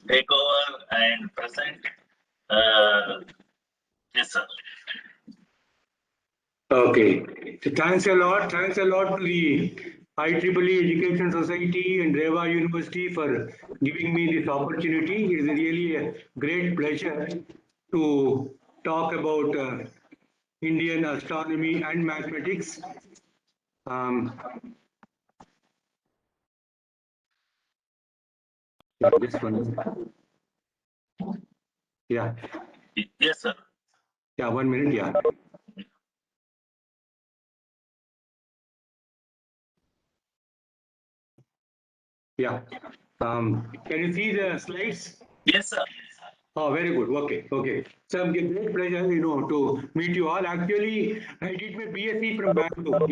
take over and present. Yes, sir. Okay. So thanks a lot. Thanks a lot to the IEEE Education Society and Reva University for giving me this opportunity. It is really a great pleasure to talk about Indian astronomy and mathematics. This one. Yeah. Yes, sir. Yeah, 1 minute. Yeah. Yeah. Can you see the slides? Yes, sir. Oh, very good. Okay, okay. So I'm getting great pleasure, to meet you all. Actually, I did my BSc from Bangalore,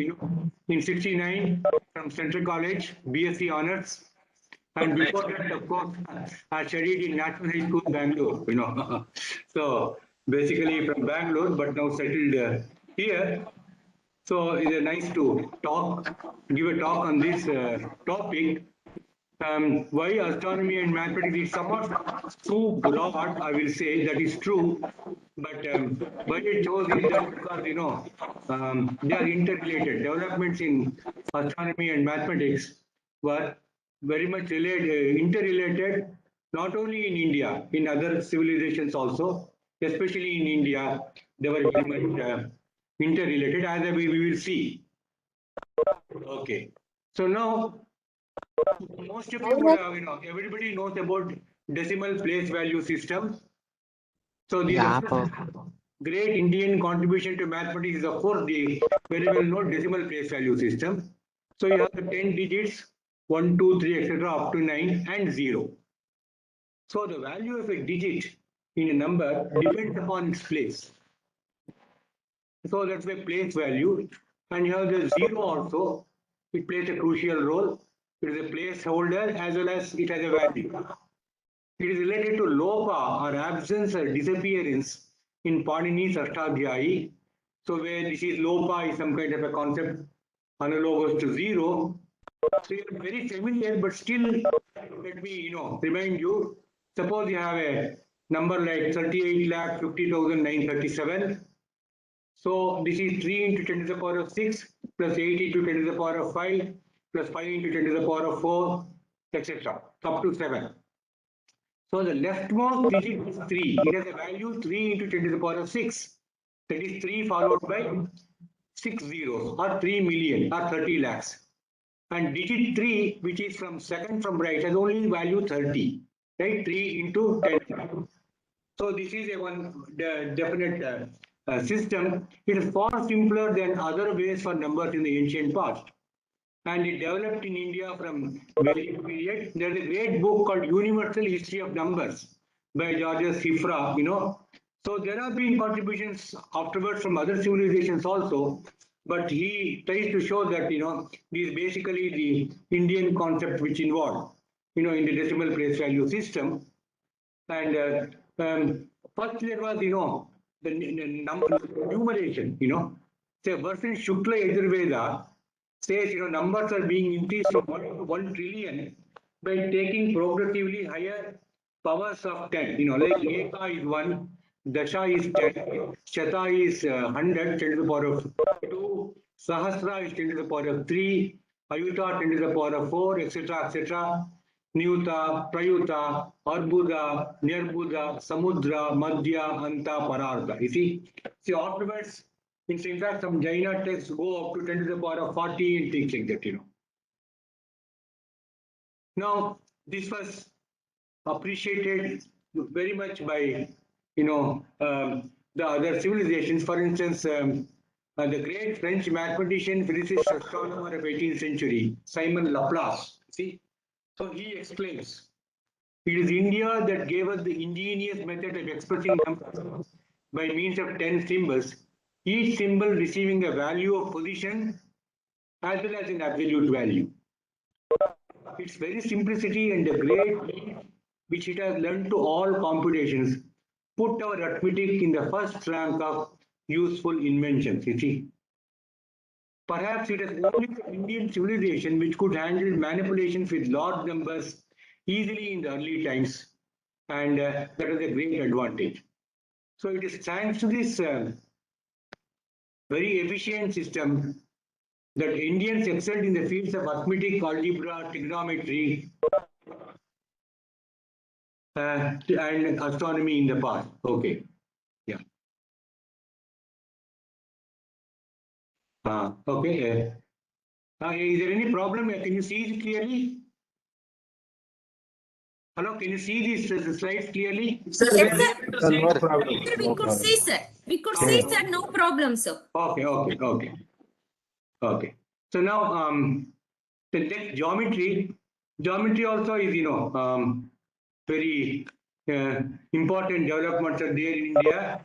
in '69 from Central College, BSc honors. And before that, of course, I studied in National High School, Bangalore, So basically from Bangalore, but now settled here. So it's nice to give a talk on this topic. Why astronomy and mathematics is somewhat too broad, I will say that is true, but why it shows is that because they are interrelated. Developments in astronomy and mathematics were very much interrelated, not only in India, in other civilizations also, especially in India, they were very much interrelated, as we will see. Okay, so now most of you would have, everybody knows about decimal place value system. So the great Indian contribution to mathematics is, of course, the very well known decimal place value system. So you have the 10 digits, 1, 2, 3, etc., up to 9 and 0. So the value of a digit in a number depends upon its place. So that's the place value. And you have the 0 also. It plays a crucial role. It is a placeholder as well as it has a value. It is related to lopa or absence or disappearance in Panini's Ashtadhyayi. So where this is lopa is some kind of a concept analogous to 0. So you're very familiar, but still let me remind you. Suppose you have a number like 38,50,937. So this is 3 into 10 to the power of 6 plus 8 into 10 to the power of 5 plus 5 into 10 to the power of 4, etc. up to 7. So the leftmost digit is 3. It has a value 3 into 10 to the power of 6. That is 3 followed by 6 zeros or 3 million or 30 lakhs. And digit 3, which is from second from right, has only value 30. Right? 3 into 10. So this is a one definite system. It is far simpler than other ways for numbers in the ancient past. And it developed in India from Vedic period. There's a great book called Universal History of Numbers by Georges Sifra, So there have been contributions afterwards from other civilizations also, but he tries to show that, this is basically the Indian concept which involved, in the decimal place value system. And first there was, the number numeration, Say version Shukla Yajurveda says, numbers are being increased from 1 to 1 trillion by taking progressively higher powers of 10. Like Eka is 1, Dasha is 10, Shata is 100, 10 to the power of 2, Sahasra is 10 to the power of 3, Ayuta 10 to the power of 4, etc., etc. Niyuta, Prayuta, Arbuda, Nirbuda, Samudra, Madhya, Anta, Parartha. You see afterwards, in fact, some Jaina texts go up to 10 to the power of 40 and things like that, Now, this was appreciated very much by, the other civilizations. For instance, the great French mathematician, physicist, astronomer of 18th century, Simon Laplace, So he explains, it is India that gave us the ingenious method of expressing numbers by means of 10 symbols, each symbol receiving a value of position as well as an absolute value. Its very simplicity and the great which it has lent to all computations put our arithmetic in the first rank of useful inventions, Perhaps it is only the Indian civilization which could handle manipulations with large numbers easily in the early times, and that is a great advantage. So it is thanks to this very efficient system that Indians excelled in the fields of arithmetic, algebra, trigonometry, and astronomy in the past. Okay, yeah. Okay. Is there any problem? Can you see it clearly? Hello, can you see these slides clearly? Sir, we Yes, are sir. able to Sir, see no it. problem. Sir, we No could problem. see, sir. We could Yeah, see, yeah. sir. No problem, sir. Okay. Okay. So now the next geometry. Geometry also is, very important developments are there in India.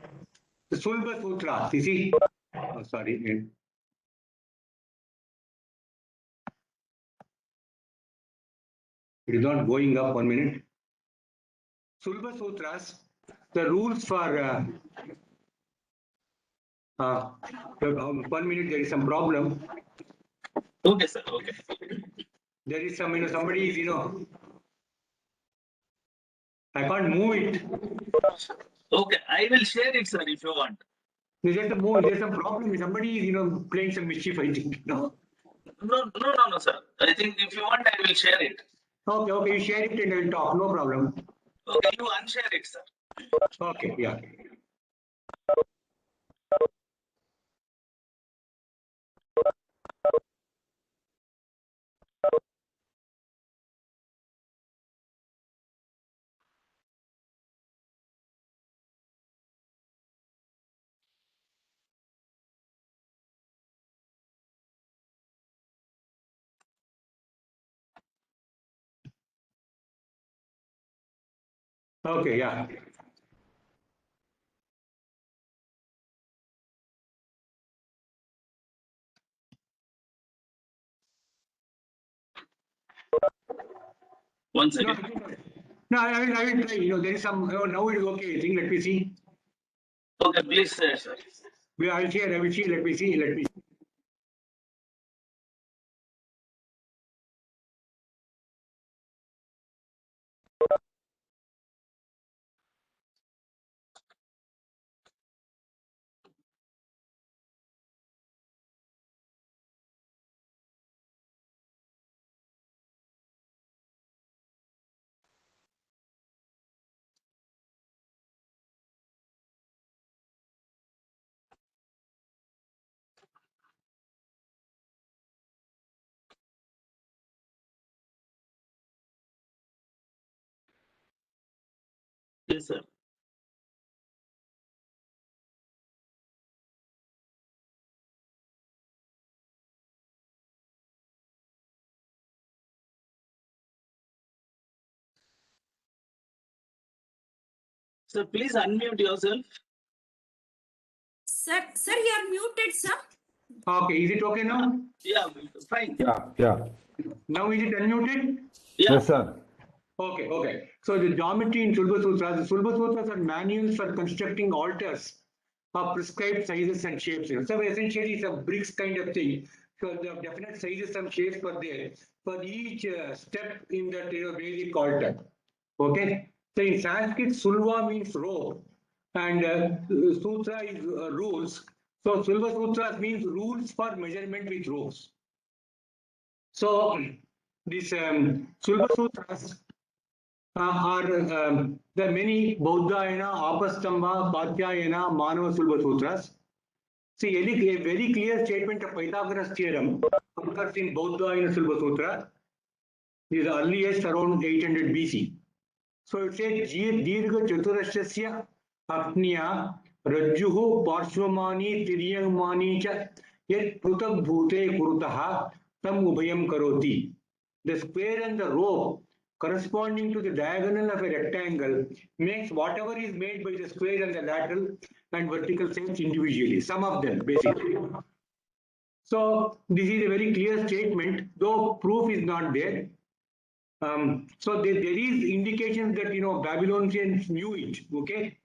The Sulba Sutras, you see? Oh, sorry. It is not going up 1 minute. Sulba Sutras, the rules for 1 minute, there is some problem. Okay, sir. Okay. There is some, somebody is, I can't move it. Okay, I will share it, sir, if you want. There's some problem. Somebody is, playing some mischief, I think. No? No, sir. I think if you want, I will share it. Okay, you share it and I will talk, no problem. Okay, you unshare it, sir. Okay, yeah. Okay, yeah. One No, second. no, I will try. There is some, now it is okay. I think, let me see. Okay, please share, sir. I will share, let me see. Yes, sir. Sir, please unmute yourself. Sir, you are muted, sir. Okay, is it okay now? Yeah, fine. Yeah. Now is it unmuted? Yeah. Yes, sir. Okay. So the geometry in Sulba Sutras, the Sulba Sutras are manuals for constructing altars of prescribed sizes and shapes. So essentially it's a bricks kind of thing. So the definite sizes and shapes were there for each step in that basic altar. Okay. So in Sanskrit, Sulva means rope and Sutra is rules. So Sulva Sutras means rules for measurement with ropes. So this Sulba Sutras are there are many Bauddhayana, Apastamba, Katyayana, Manava Sulba Sutras. See, a very clear statement of Pythagoras theorem occurs in Bauddhayana Sulba Sutra. It is earliest around 800 BC. So it says Dirgha Chaturashasya Apniya Rajjuhu Parshvamani Tiryamani Cha Yet Prutak Bhute Kurutaha Tam Ubhayam Karoti. The square and the rope corresponding to the diagonal of a rectangle makes whatever is made by the square and the lateral and vertical sides individually, some of them basically. So this is a very clear statement, though proof is not there. So there is indications that Babylonians knew it. Okay,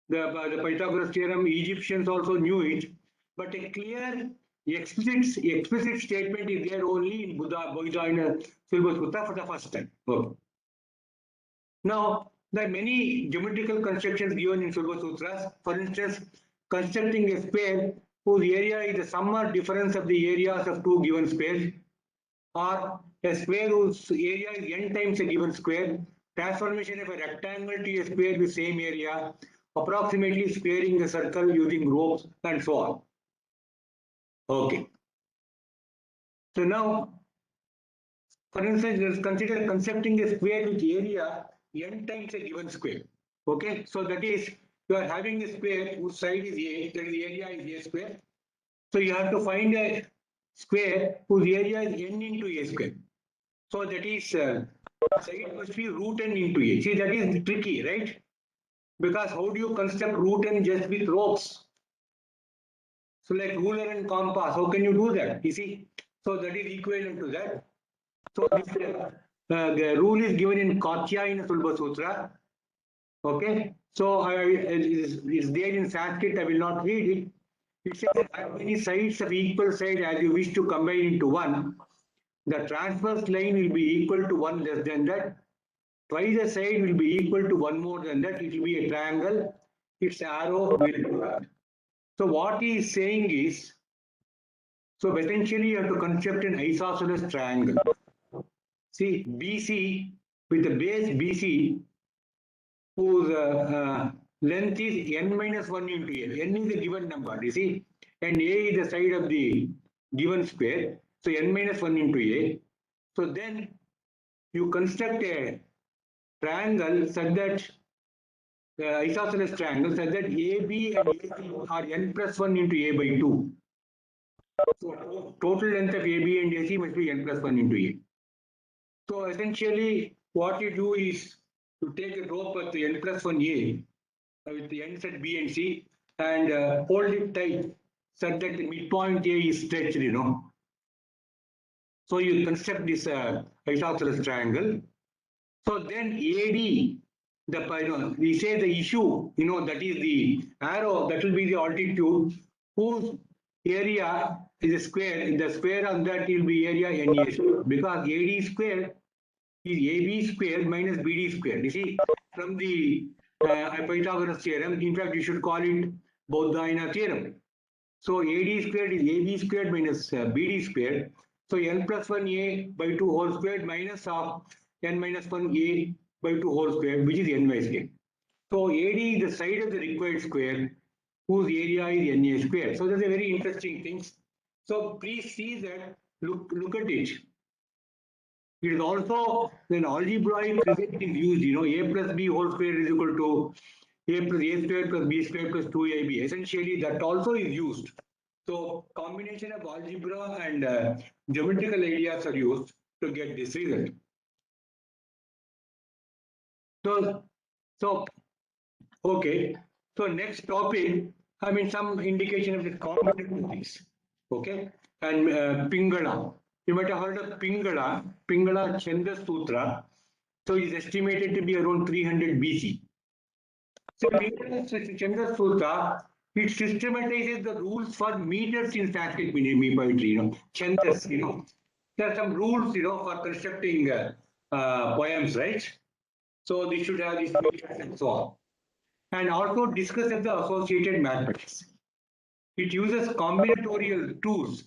the Pythagoras theorem, Egyptians also knew it, but a clear explicit statement is there only in Buddha in Sulba Sutta for the first time. Okay. Now There are many geometrical constructions given in Sulba Sutras. For instance, constructing a square whose area is the sum or difference of the areas of two given squares, or a square whose area is n times a given square, transformation of a rectangle to a square with same area, approximately squaring a circle using ropes, and so on. Okay. So now, for instance, let's consider constructing a square with area n times a given square. Okay, so that is, you are having a square whose side is a, that is the area is a square. So you have to find a square whose area is n into a square. So that is, side must be root n into a. See, that is tricky, right? Because how do you construct root n just with ropes? So like ruler and compass, how can you do that? You see, so that is equivalent to that. So this the rule is given in Katyayana Sulba Sutra. Okay, so it's there in Sanskrit. I will not read it. It says how many sides of equal side as you wish to combine into one. The transverse line will be equal to one less than that. Twice the side will be equal to one more than that. It will be a triangle. Its arrow will do that. So what he is saying is, so essentially you have to construct an isosceles triangle. See, BC with the base BC, whose length is n minus 1 into a. N is a given number, you see, and a is the side of the given square. So n minus 1 into a. So then you construct a triangle such that isosceles triangle such that AB and AC are n plus 1 into a by 2. So total length of AB and AC must be n plus 1 into a. So essentially, what you do is you take a rope at the n plus 1a with the ends at B and C and hold it tight such that the midpoint A is stretched, you know. So you construct this isosceles triangle. So then AD, we say the issue, you know, that is the arrow, that will be the altitude, whose area is a square. The square on that will be area NA square, because AD square is AB square minus BD square. You see, from the Pythagoras theorem, in fact, you should call it Bodhayana theorem. So AD squared is AB squared minus BD squared. So n plus 1a by 2 whole squared minus of n minus 1a by 2 whole squared, which is n by square. So AD is the side of the required square whose area is NA square. So that's a very interesting thing. So please see that, look at it. It is also when algebraic result is used, you know, a plus b whole square is equal to a plus a square plus b square plus 2ab. Essentially, that also is used. So combination of algebra and geometrical ideas are used to get this result. So okay. So next topic, I mean some indication of the combinations. Okay, and Pingala. You might have heard of Pingala Chandas Sutra. So it's estimated to be around 300 BC. So Pingala Chandas Sutra, it systematizes the rules for meters in Sanskrit poetry, you know, Chandas, you know. There are some rules, you know, for constructing poems, right? So they should have these meters and so on. And also discusses the associated mathematics. It uses combinatorial tools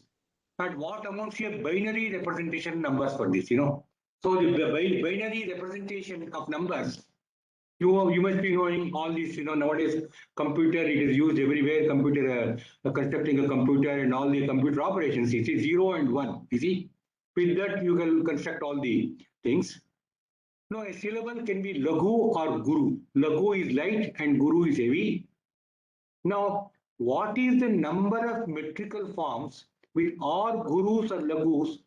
and what amounts to a binary representation numbers for this, you know. So the binary representation of numbers, you must be knowing all this, you know, nowadays computer, it is used everywhere, computer, constructing a computer and all the computer operations, you see 0 and 1, you see. With that you can construct all the things. Now a syllable can be Laghu or Guru. Laghu is light and Guru is heavy. Now, what is the number of metrical forms with all Gurus or Laghus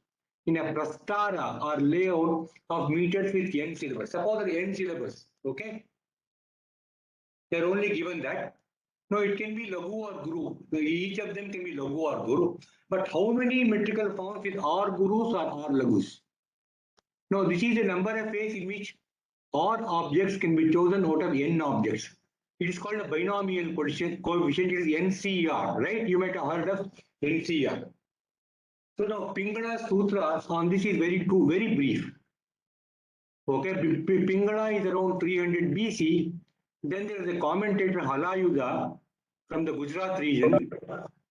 in a prastara or layout of meters with n syllables? Suppose there are n syllables, okay? They are only given that. No, it can be Laghu or Guru. Each of them can be Laghu or Guru. But how many metrical forms with or Gurus or Laghus? Now, this is the number of ways in which odd objects can be chosen out of n objects. It is called a binomial coefficient. It is NCR, right? You might have heard of NCR. So now Pingala Sutra on this is very brief. Okay, Pingala is around 300 BC. Then there is a commentator Halayuda from the Gujarat region,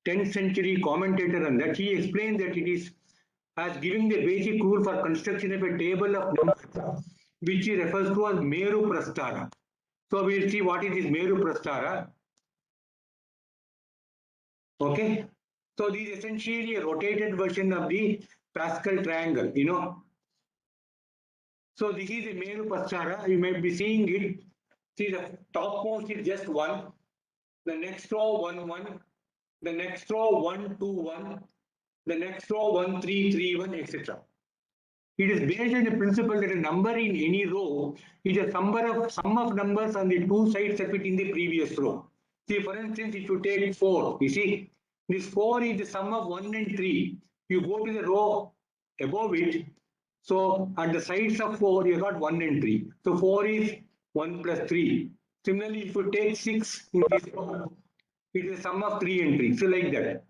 10th century commentator on that. He explained that it is as giving the basic rule for construction of a table of numbers, which he refers to as Meru Prastara. So we'll see what is this Meru Prastara. Okay, so this is essentially a rotated version of the Pascal triangle, you know. So this is a Meru Prastara. You may be seeing it. See, the topmost is just 1, the next row 1, 1, the next row 1, 2, 1, the next row 1, 3, 3, 1, etc. It is based on the principle that a number in any row is a sum of numbers on the two sides of it in the previous row. See, for instance, if you take 4, you see, this 4 is the sum of 1 and 3. You go to the row above it. So at the sides of 4, you got 1 and 3. So 4 is 1 plus 3. Similarly, if you take 6 in this row, it is a sum of 3 and 3. So like that.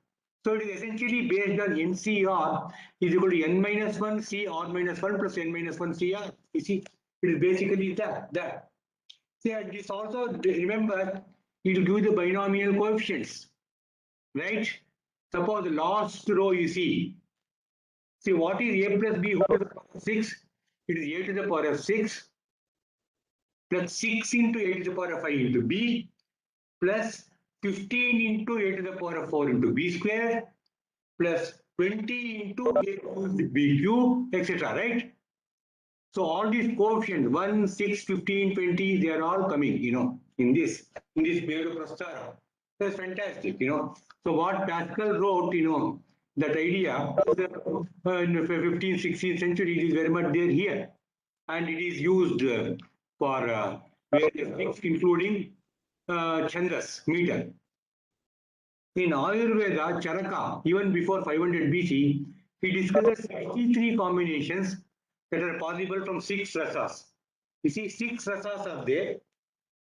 So it is essentially based on NCR is equal to n minus 1 CR minus 1 plus n minus 1 CR. You see, it is basically that. See, and this also, remember, it will give the binomial coefficients, right? Suppose the last row you see. See, what is a plus b whole to the power of 6? It is a to the power of 6 plus 6 into a to the power of 5 into b plus 15 into a to the power of 4 into b square plus 20 into a to b cube, etc. Right? So all these coefficients 1, 6, 15, 20, they are all coming, you know, in this Meru Prastara. That's fantastic, you know. So what Pascal wrote, you know, that idea in the 15th, 16th century, it is very much there here. And it is used for various things, including Chandas, meter. In Ayurveda, Charaka, even before 500 BC, he discusses 63 combinations that are possible from 6 rasas. You see, 6 rasas are there.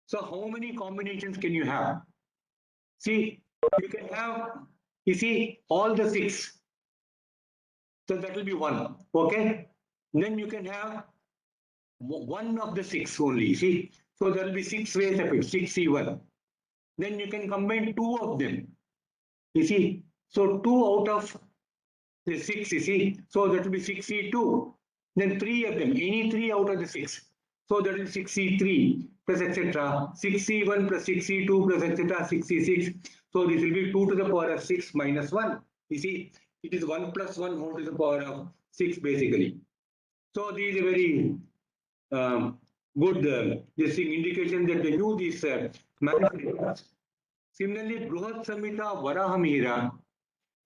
So how many combinations can you have? See, you can have, you see, all the 6. So that will be 1, okay? Then you can have one of the 6 only, see? So there will be 6 ways of it, 6C1. Then you can combine 2 of them. You see, so 2 out of the 6, you see, so that will be 6C2. Then 3 of them, any 3 out of the 6. So that is 6C3 plus etc. 6C1 plus 6C2 plus etc. 6C6. So this will be 2 to the power of 6 minus 1. You see, it is 1 plus 1 whole to the power of 6 basically. So this is a very good this indication that they knew these mathematics. Similarly, Bruhat Samhita Varahamihira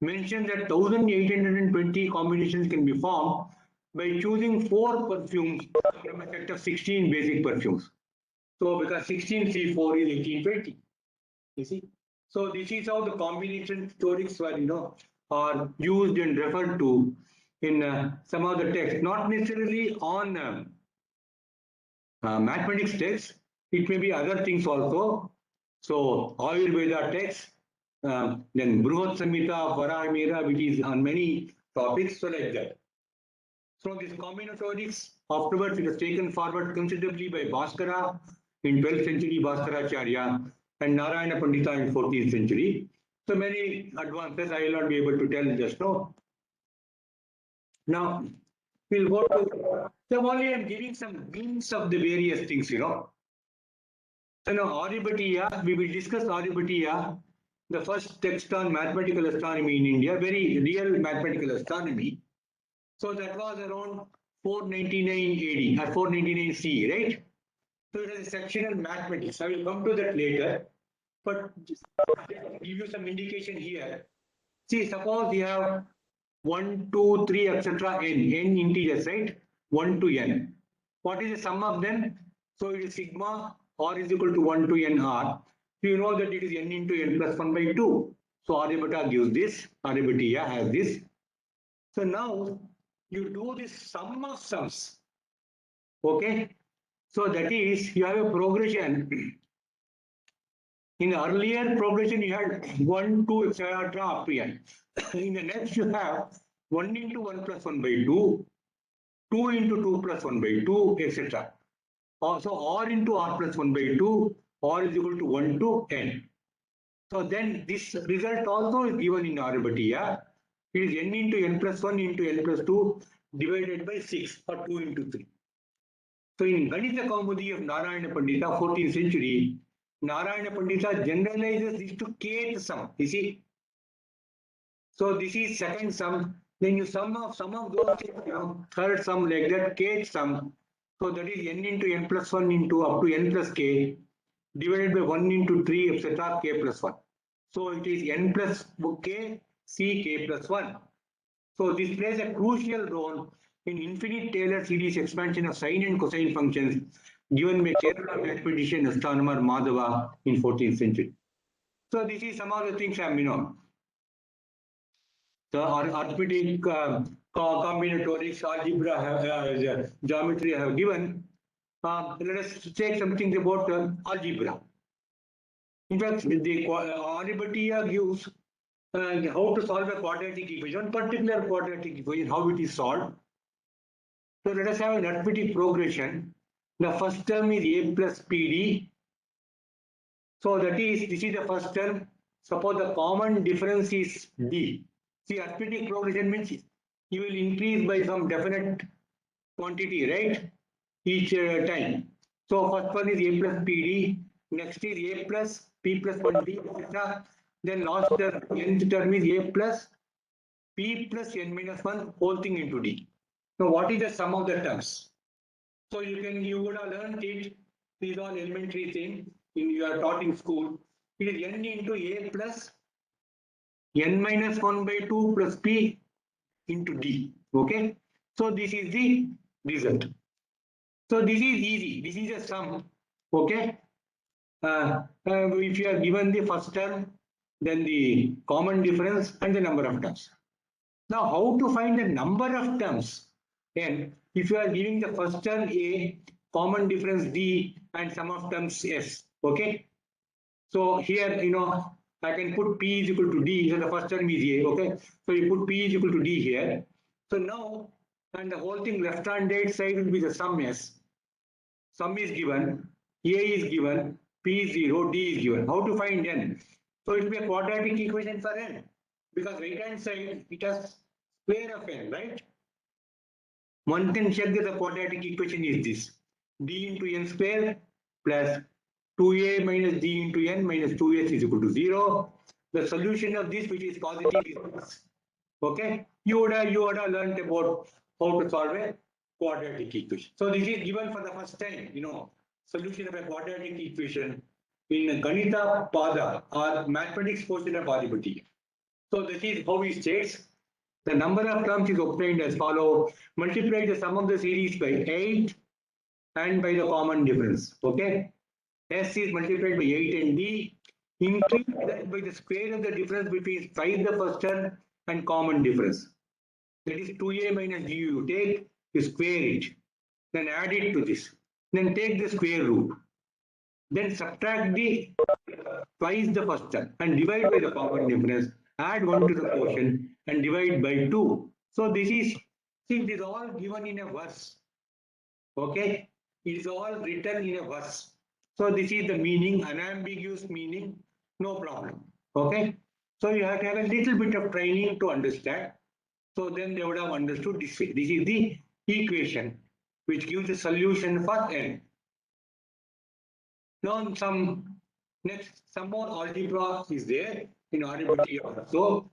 mentioned that 1820 combinations can be formed by choosing 4 perfumes from a set of 16 basic perfumes. So because 16C4 is 1820, you see. So this is how the combination theorics were, you know, are used and referred to in some of the texts, not necessarily on mathematics texts. It may be other things also. So Ayurveda text, then Bruhat Samhita, Varahamihira, which is on many topics, so like that. So this combinatorics, afterwards it was taken forward considerably by Bhaskara in 12th century, Bhaskaracharya, and Narayana Pandita in 14th century. So many advances I will not be able to tell just now. Now, we'll go to, so only I'm giving some glimpse of the various things, you know. So now Aryabhatiya, we will discuss Aryabhatiya, the first text on mathematical astronomy in India, very real mathematical astronomy. So that was around 499 AD or 499 CE, right? So it is a section on mathematics. I will come to that later, but just give you some indication here. See, suppose you have 1, 2, 3, etc. n integers, right? 1 to n. What is the sum of them? So it is sigma r is equal to 1 to n r. So you know that it is n into n plus 1 by 2. So Aryabhata gives this, Aryabhatiya has this. So now you do this sum of sums. Okay. So that is, you have a progression. In the earlier progression, you had 1, 2, etc. up to n. In the next, you have 1 into 1 plus 1 by 2. 2 into 2 plus 1 by 2, etc. So r into r plus 1 by 2, r is equal to 1 to n. So then this result also is given in Aryabhatiya. It is n into n plus 1 into n plus 2 divided by 6 or 2 into 3. So in Ganita Kaumudi of Narayana Pandita, 14th century, Narayana Pandita generalizes this to kth sum. You see? So this is second sum. Then you sum of those things, third sum like that, kth sum. So that is n into n plus 1 into up to n plus k divided by 1 into 3 etc. k plus 1. So it is n plus k c k plus 1. So this plays a crucial role in infinite Taylor series expansion of sine and cosine functions given by Kerala mathematician astronomer Madhava in 14th century. So this is some of the things the arithmetic, combinatorics, algebra, geometry have given. Let us take something about algebra. In fact, the Aryabhatiya gives how to solve a quadratic equation, particular quadratic equation, how it is solved. So let us have an arithmetic progression. The first term is a plus pd. So that is, this is the first term. Suppose the common difference is d. See, arithmetic progression means you will increase by some definite quantity, right? Each time. So first one is a plus pd. Next is a plus p plus 1d, etc. Then last term, nth term is a plus p plus n minus 1 whole thing into d. Now what is the sum of the terms? So you would have learned it. These are elementary things you are taught in school. It is n into a plus n minus 1 by 2 plus p into d. Okay. So this is the result. So this is easy. This is a sum. Okay. If you are given the first term, then the common difference and the number of terms. Now, how to find the number of terms? Then, if you are giving the first term a, common difference d, and sum of terms s. Okay. So here, I can put p is equal to d. So the first term is a. Okay. So you put p is equal to d here. So now, and the whole thing left hand side will be the sum s. Sum is given, a is given, p is 0, d is given. How to find n? So it will be a quadratic equation for n, because right hand side it has square of n, right? One can check that the quadratic equation is this: d into n square plus 2a minus d into n minus 2s is equal to 0. The solution of this, which is positive, is this. Okay, you would have learned about how to solve a quadratic equation. So this is given for the first time, solution of a quadratic equation in Ganita Pada or mathematics portion of Aryabhatiya. So this is how he states. The number of terms is obtained as follow: multiply the sum of the series by 8 and by the common difference. Okay, s is multiplied by 8 and d. Increase that by the square of the difference between 5 the first term and common difference. That is 2a minus d. You take, you square it, then add it to this, then take the square root, then subtract the twice the first term and divide by the common difference, add 1 to the quotient and divide by 2. So this is, see, it is all given in a verse. Okay, it is all written in a verse. So this is the meaning, unambiguous meaning, no problem. Okay, so you have to have a little bit of training to understand. So then they would have understood this way. This is the equation which gives the solution for n. Now some more algebra is there in Aryabhatiya. So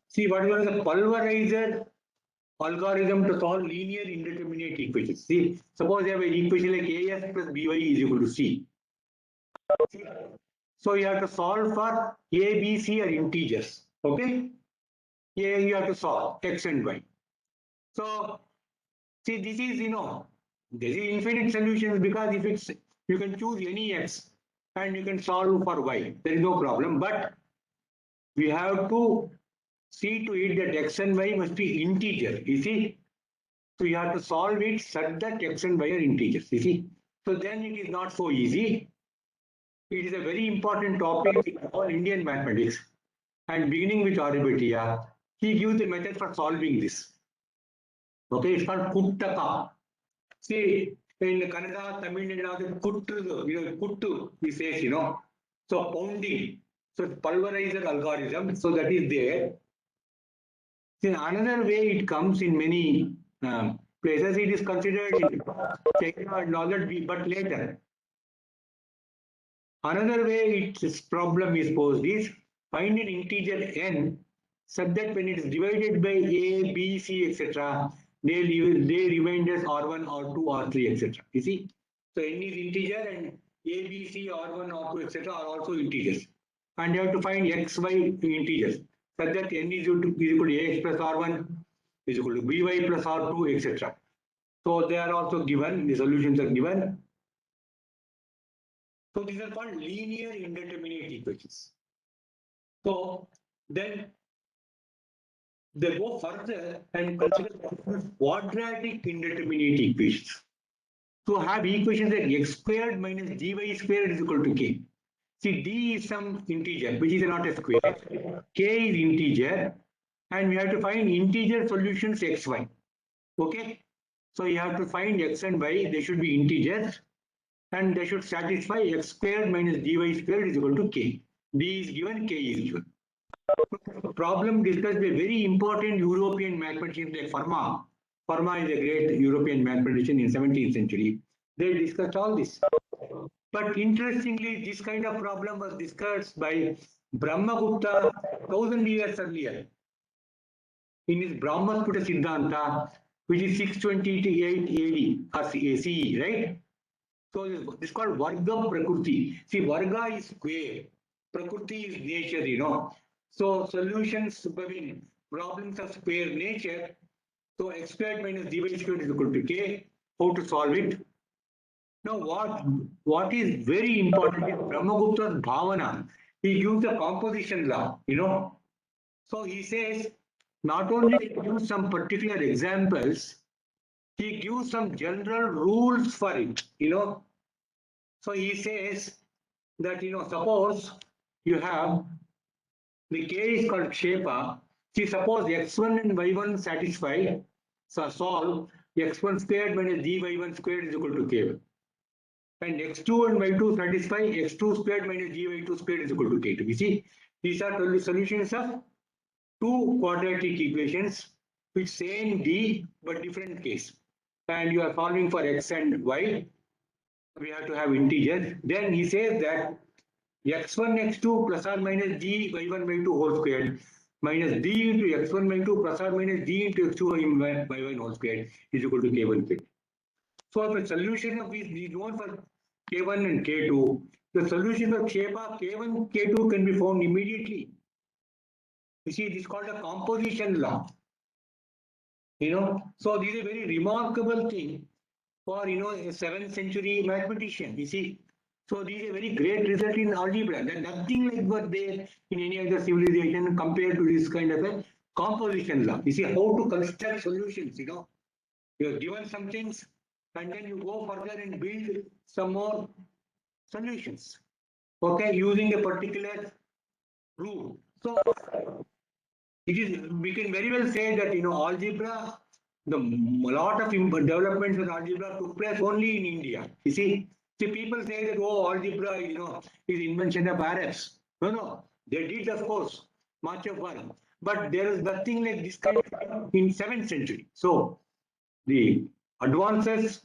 see what is the pulverizer algorithm to solve linear indeterminate equations. See, suppose you have an equation like AS plus BY is equal to C. So you have to solve for A, B, C are integers. Okay? Here you have to solve X and Y. So see, this is, there is infinite solutions, because if it's, you can choose any X and you can solve for Y. There is no problem. But we have to see to it that X and Y must be integer. You see? So you have to solve it such that X and Y are integers. You see? So then it is not so easy. It is a very important topic in all Indian mathematics. And beginning with Aryabhatiya, he gives the method for solving this. Okay, it's called Kuttaka. See, in Kannada, Tamil, and other Kuttu, Kuttu, he says, so pounding. So pulverizer algorithm, so that is there. See, another way it comes in many places, it is considered in China and all that, but later. Another way its problem is posed is find an integer n such that when it is divided by a, b, c, etc., they remain as r1, r2, r3, etc. You see? So n is integer and a, b, c, r1, r2, etc. are also integers. And you have to find x, y integers such that n is equal to ax plus r1 is equal to by plus r2, etc. So they are also given, the solutions are given. So these are called linear indeterminate equations. So then they go further and consider quadratic indeterminate equations. So have equations like x squared minus dy squared is equal to k. See, d is some integer, which is not a square. K is integer, and we have to find integer solutions xy. Okay? So you have to find x and y, they should be integers, and they should satisfy x squared minus dy squared is equal to k. D is given, k is given. Problem discussed by very important European mathematicians like Fermat. Fermat is a great European mathematician in 17th century. They discussed all this. But interestingly, this kind of problem was discussed by Brahmagupta 1000 years earlier in his Brahmasputa Siddhanta, which is 628 AD or CE, right? So this is called Varga Prakriti. See, Varga is square, Prakriti is nature. So solutions, problems of square nature. So x squared minus dy squared is equal to k. How to solve it? Now, what is very important is Brahmagupta's Bhavana. He gives a composition law. So he says, not only he gives some particular examples, he gives some general rules for it. So he says that, suppose you have the k is called Kshepa. See, suppose x1 and y1 satisfy, so solve x1 squared minus dy1 squared is equal to k1. And x2 and y2 satisfy x2 squared minus dy2 squared is equal to k2. You see, these are the solutions of two quadratic equations with same d but different case. And you are solving for x and y. We have to have integers. Then he says that x1, x2 plus or minus d y1, y2 whole squared minus d into x1, y2 plus or minus d into x2, y1 whole squared is equal to k1, k2. So if a solution of this is known for k1 and k2, the solution of Kshepa k1, k2 can be found immediately. You see, this is called a composition law. So this is a very remarkable thing for, a 7th century mathematician. You see, so this is a very great result in algebra. There's nothing like what there in any other civilization compared to this kind of a composition law. You see how to construct solutions. You are given some things, and then you go further and build some more solutions. Okay, using a particular rule. So we can very well say that algebra, the lot of developments in algebra took place only in India. You see, people say that algebra is invention of Arabs. No, they did of course much of work, but there is nothing like this kind of in 7th century. So the advances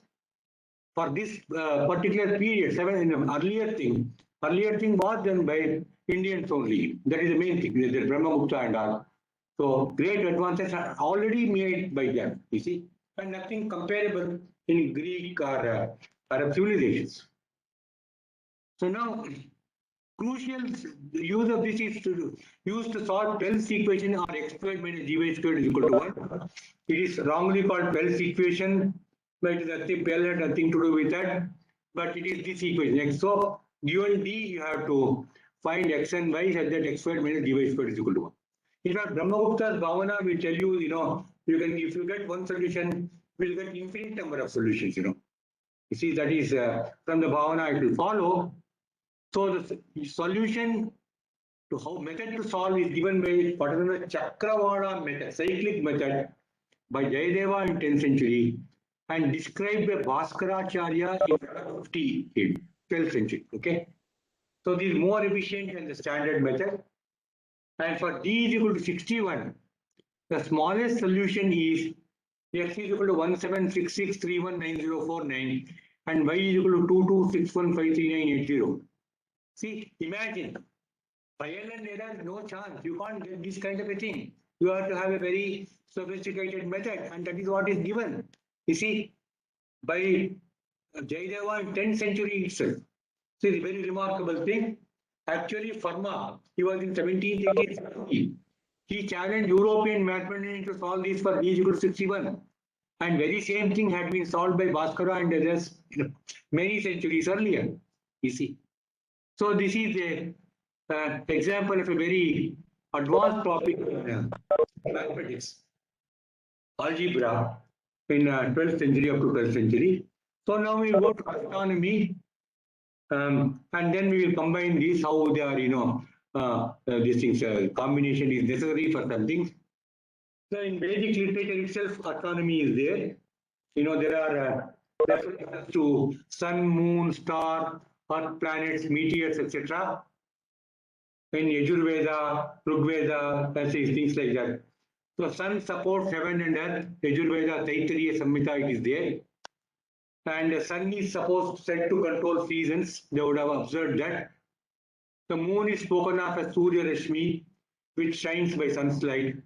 for this particular period, earlier thing was done by Indians only. That is the main thing, the Brahmagupta and all. So great advances are already made by them, you see, and nothing comparable in Greek or Arab civilizations. So now, crucial use of this is to use to solve Bell's equation or x squared minus dy squared is equal to 1. It is wrongly called Bell's equation, but it is nothing, Bell had nothing to do with that. But it is this equation. So given d, you have to find x and y such that x squared minus dy squared is equal to 1. In fact, Brahmagupta's Bhavana will tell you, you can, if you get one solution, you will get infinite number of solutions, You see, that is from the Bhavana it will follow. So the solution to method to solve is given by what is the Chakrawala method, cyclic method, by Jayadeva in 10th century and described by Bhaskaracharya in 1258, 12th century. Okay. So this is more efficient than the standard method. And for d is equal to 61, the smallest solution is x is equal to 1766319049 and y is equal to 2261539880. See, imagine, trial and error, no chance. You can't get this kind of a thing. You have to have a very sophisticated method, and that is what is given. You see, by Jayadeva in 10th century itself. See, the very remarkable thing. Actually, Fermat, he was in 1780. He challenged European mathematicians to solve this for d is equal to 61. And very same thing had been solved by Bhaskara and others many centuries earlier. You see. So this is a example of a very advanced topic in mathematics, algebra in 12th century up to 12th century. So now we go to astronomy, and then we will combine these, how they are, these things, combination is necessary for some things. So in Vedic literature itself, astronomy is there. There are references to sun, moon, star, earth, planets, meteors, etc. In Yajurveda, Rigveda, things like that. So sun supports heaven and earth. Yajurveda, Taittiriya Samhita, it is there. And the sun is said to control seasons. They would have observed that. The moon is spoken of as Surya Rashmi, which shines by sun's light.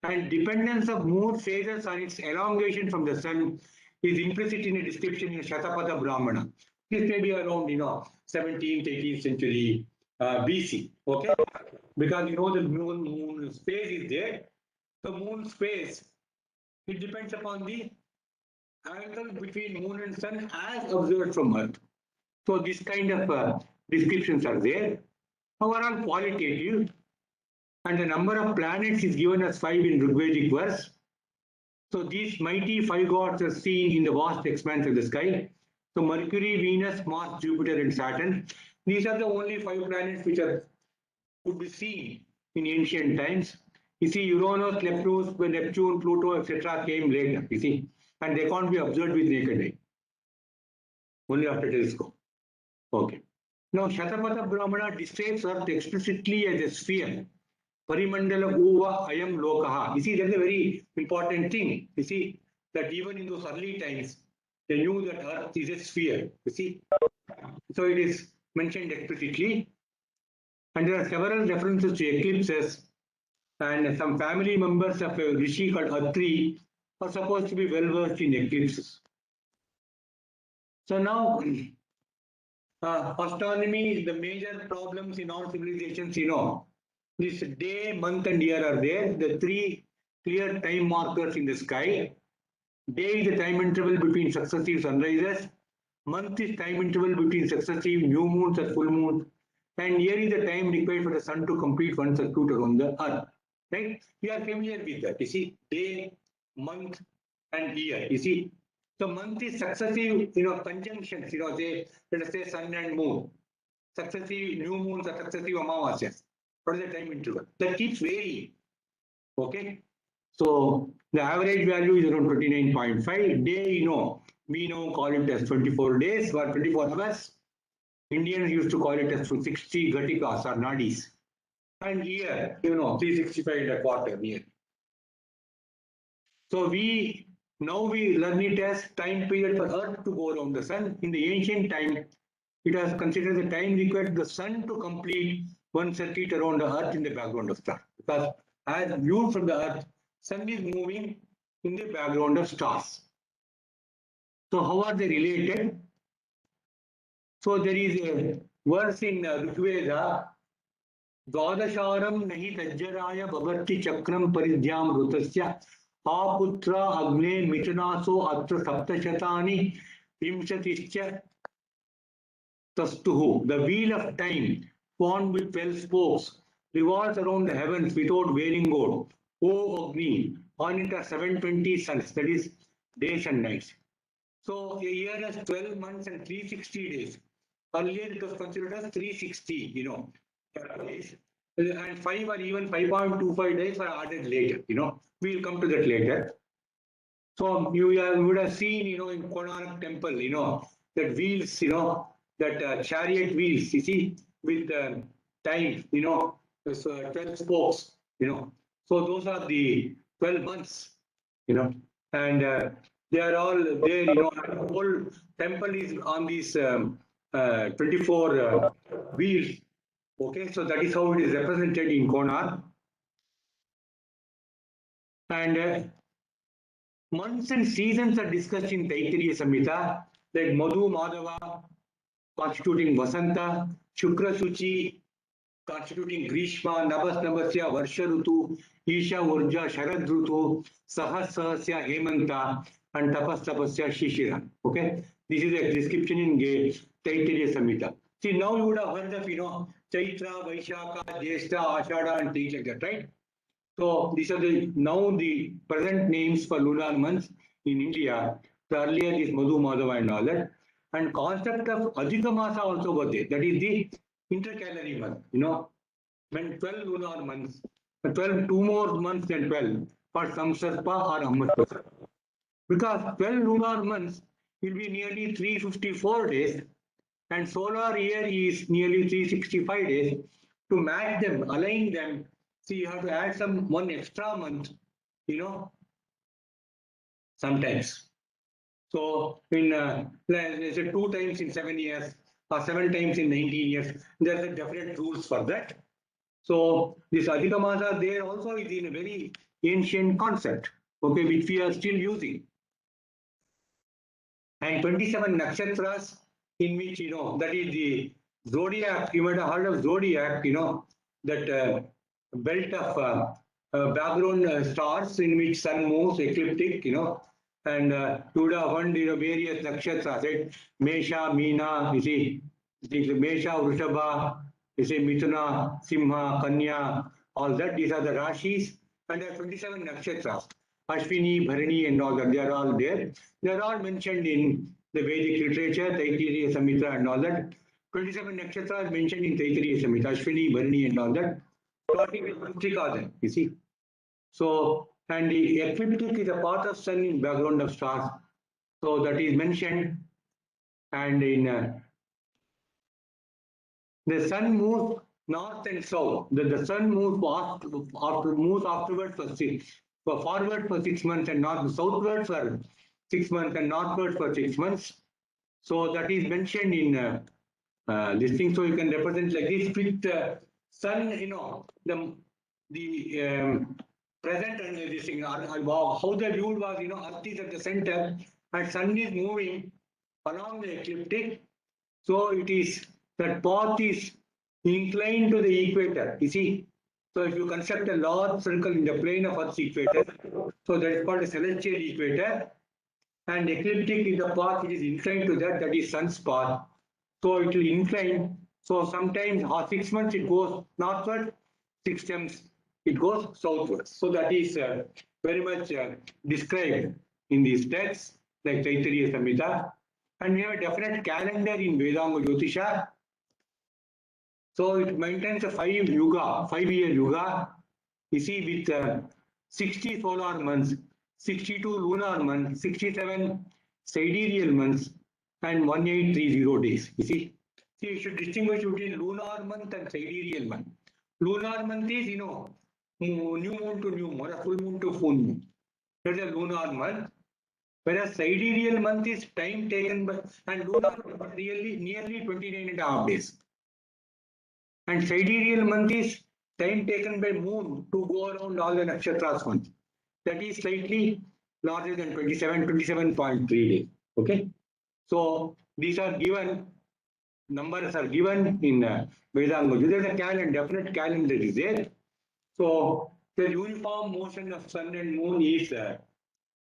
And dependence of moon phases on its elongation from the sun is implicit in a description in Shatapada Brahmana. This may be around, 17th, 18th century BC. Okay, because the moon space is there. The moon space, it depends upon the angle between moon and sun as observed from Earth. So this kind of descriptions are there. Overall qualitative, and the number of planets is given as 5 in Rigvedic verse. So these mighty 5 gods are seen in the vast expanse of the sky. So Mercury, Venus, Mars, Jupiter, and Saturn. These are the only 5 planets which could be seen in ancient times. You see, Uranus, Neptune, Pluto, etc. came later. You see, and they can't be observed with naked eye. Only after telescope. Okay. Now, Shatapada Brahmana describes Earth explicitly as a sphere. Parimandala Uva Ayam Lokaha. You see, that's a very important thing. You see, that even in those early times, they knew that Earth is a sphere. You see, so it is mentioned explicitly. And there are several references to eclipses, and some family members of a rishi called Atri are supposed to be well versed in eclipses. So now, astronomy, the major problems in all civilizations, this day, month, and year are there. The 3 clear time markers in the sky. Day is the time interval between successive sunrises. Month is time interval between successive new moons or full moons. And year is the time required for the sun to complete one circuit around the earth. Right? We are familiar with that. You see, day, month, and year. You see, the month is successive, conjunctions, let us say sun and moon. Successive new moons or successive amavasyas. What is the time interval? That keeps varying. Okay. So the average value is around 29.5. Day, we now call it as 24 days or 24 hours. Indians used to call it as 60 Gatikas or Nadis. And year, 365 and a quarter year. So now we learn it as time period for Earth to go around the sun. In the ancient time, it was considered the time required for the sun to complete one circuit around the Earth in the background of star. Because as viewed from the Earth, sun is moving in the background of stars. So how are they related? So there is a verse in Rigveda, Dwadasharam nahi tajjaraya bhavarti chakram paridhyam rutasya aputra agne mitanaso atra saptashatani vimshatischa tastuhu. The wheel of time, formed with 12 spokes, revolves around the heavens without wearing out. O Agni, on it are 720 suns, that is days and nights. So a year has 12 months and 360 days. Earlier it was considered as 360, days. And 5 or even 5.25 days are added later, We'll come to that later. So you would have seen, in Konark temple, that wheels, that chariot wheels, you see, with time, there's 12 spokes, So those are the 12 months, and they are all there, and the whole temple is on these 24 wheels. Okay, so that is how it is represented in Konark. And months and seasons are discussed in Taittiriya Samhita, like Madhu Madhava constituting Vasanta, Shukra Suchi constituting Grishma, Nabas Nabasya Varsha Rutu, Isha Urja Sharad Rutu, Sahas Sahasya Hemanta, and Tapas Tapasya Shishira. Okay, this is a description in Taittiriya Samhita. See, now you would have heard of, Chaitra, Vaishaka, Jyeshta, Ashada, and things like that, right? So these are now the present names for lunar months in India. The earlier is Madhu, Madhava and all that. And concept of Adhika Masa also was there. That is the intercalary month, when 12 lunar months, 12, 2 more months than 12 for Samsarpa or Ammasarpa. Because 12 lunar months will be nearly 354 days and solar year is nearly 365 days. To match them, align them, so you have to add one extra month, sometimes. So in let's say 2 times in 7 years or 7 times in 19 years, there are definite rules for that. So this Adhika Masa there also is in a very ancient concept, okay, which we are still using. And 27 nakshatras in which, that is the zodiac. You might have heard of zodiac, that belt of background stars in which sun moves, ecliptic, and you would have heard, various nakshatras, right? Mesha, Meena, you see, Mesha, Vrishabha, you see, Mithuna, Simha, Kanya, all that. These are the Rashis, and there are 27 nakshatras. Ashwini, Bharani, and all that, they are all there. They are all mentioned in the Vedic literature, Taittiriya Samhita, and all that. 27 nakshatras mentioned in Taittiriya Samhita, Ashwini, Bharani, and all that. Starting with Utrika, you see. So, and the ecliptic is a part of sun in background of stars. So that is mentioned. And in the sun moves north and south. The sun moves afterwards for forward for 6 months and not southward for 6 months and northward for 6 months. So that is mentioned in this thing. So you can represent like this with sun, the present and this thing, how the view was, Earth is at the center and sun is moving along the ecliptic. So it is, that path is inclined to the equator, you see. So if you construct a large circle in the plane of Earth's equator, so that is called a celestial equator, and ecliptic is the path which is inclined to that, that is sun's path. So it will incline. So sometimes 6 months it goes northward, 6 times it goes southward. So that is very much described in these texts like Taittiriya Samhita. And we have a definite calendar in Vedanga Jyotisha. So it maintains a 5-year yuga, you see, with 60 solar months, 62 lunar months, 67 sidereal months, and 1830 days, you see. See, you should distinguish between lunar month and sidereal month. Lunar month is, new moon to new moon, or full moon to full moon. That's a lunar month. Whereas sidereal month is time taken by, and lunar really nearly 29.5 days. And sidereal month is time taken by moon to go around all the nakshatras month. That is slightly larger than 27.3 days. Okay. So these are given, numbers are given in Vedanga. There is a calendar, definite calendar is there. So the uniform motion of sun and moon is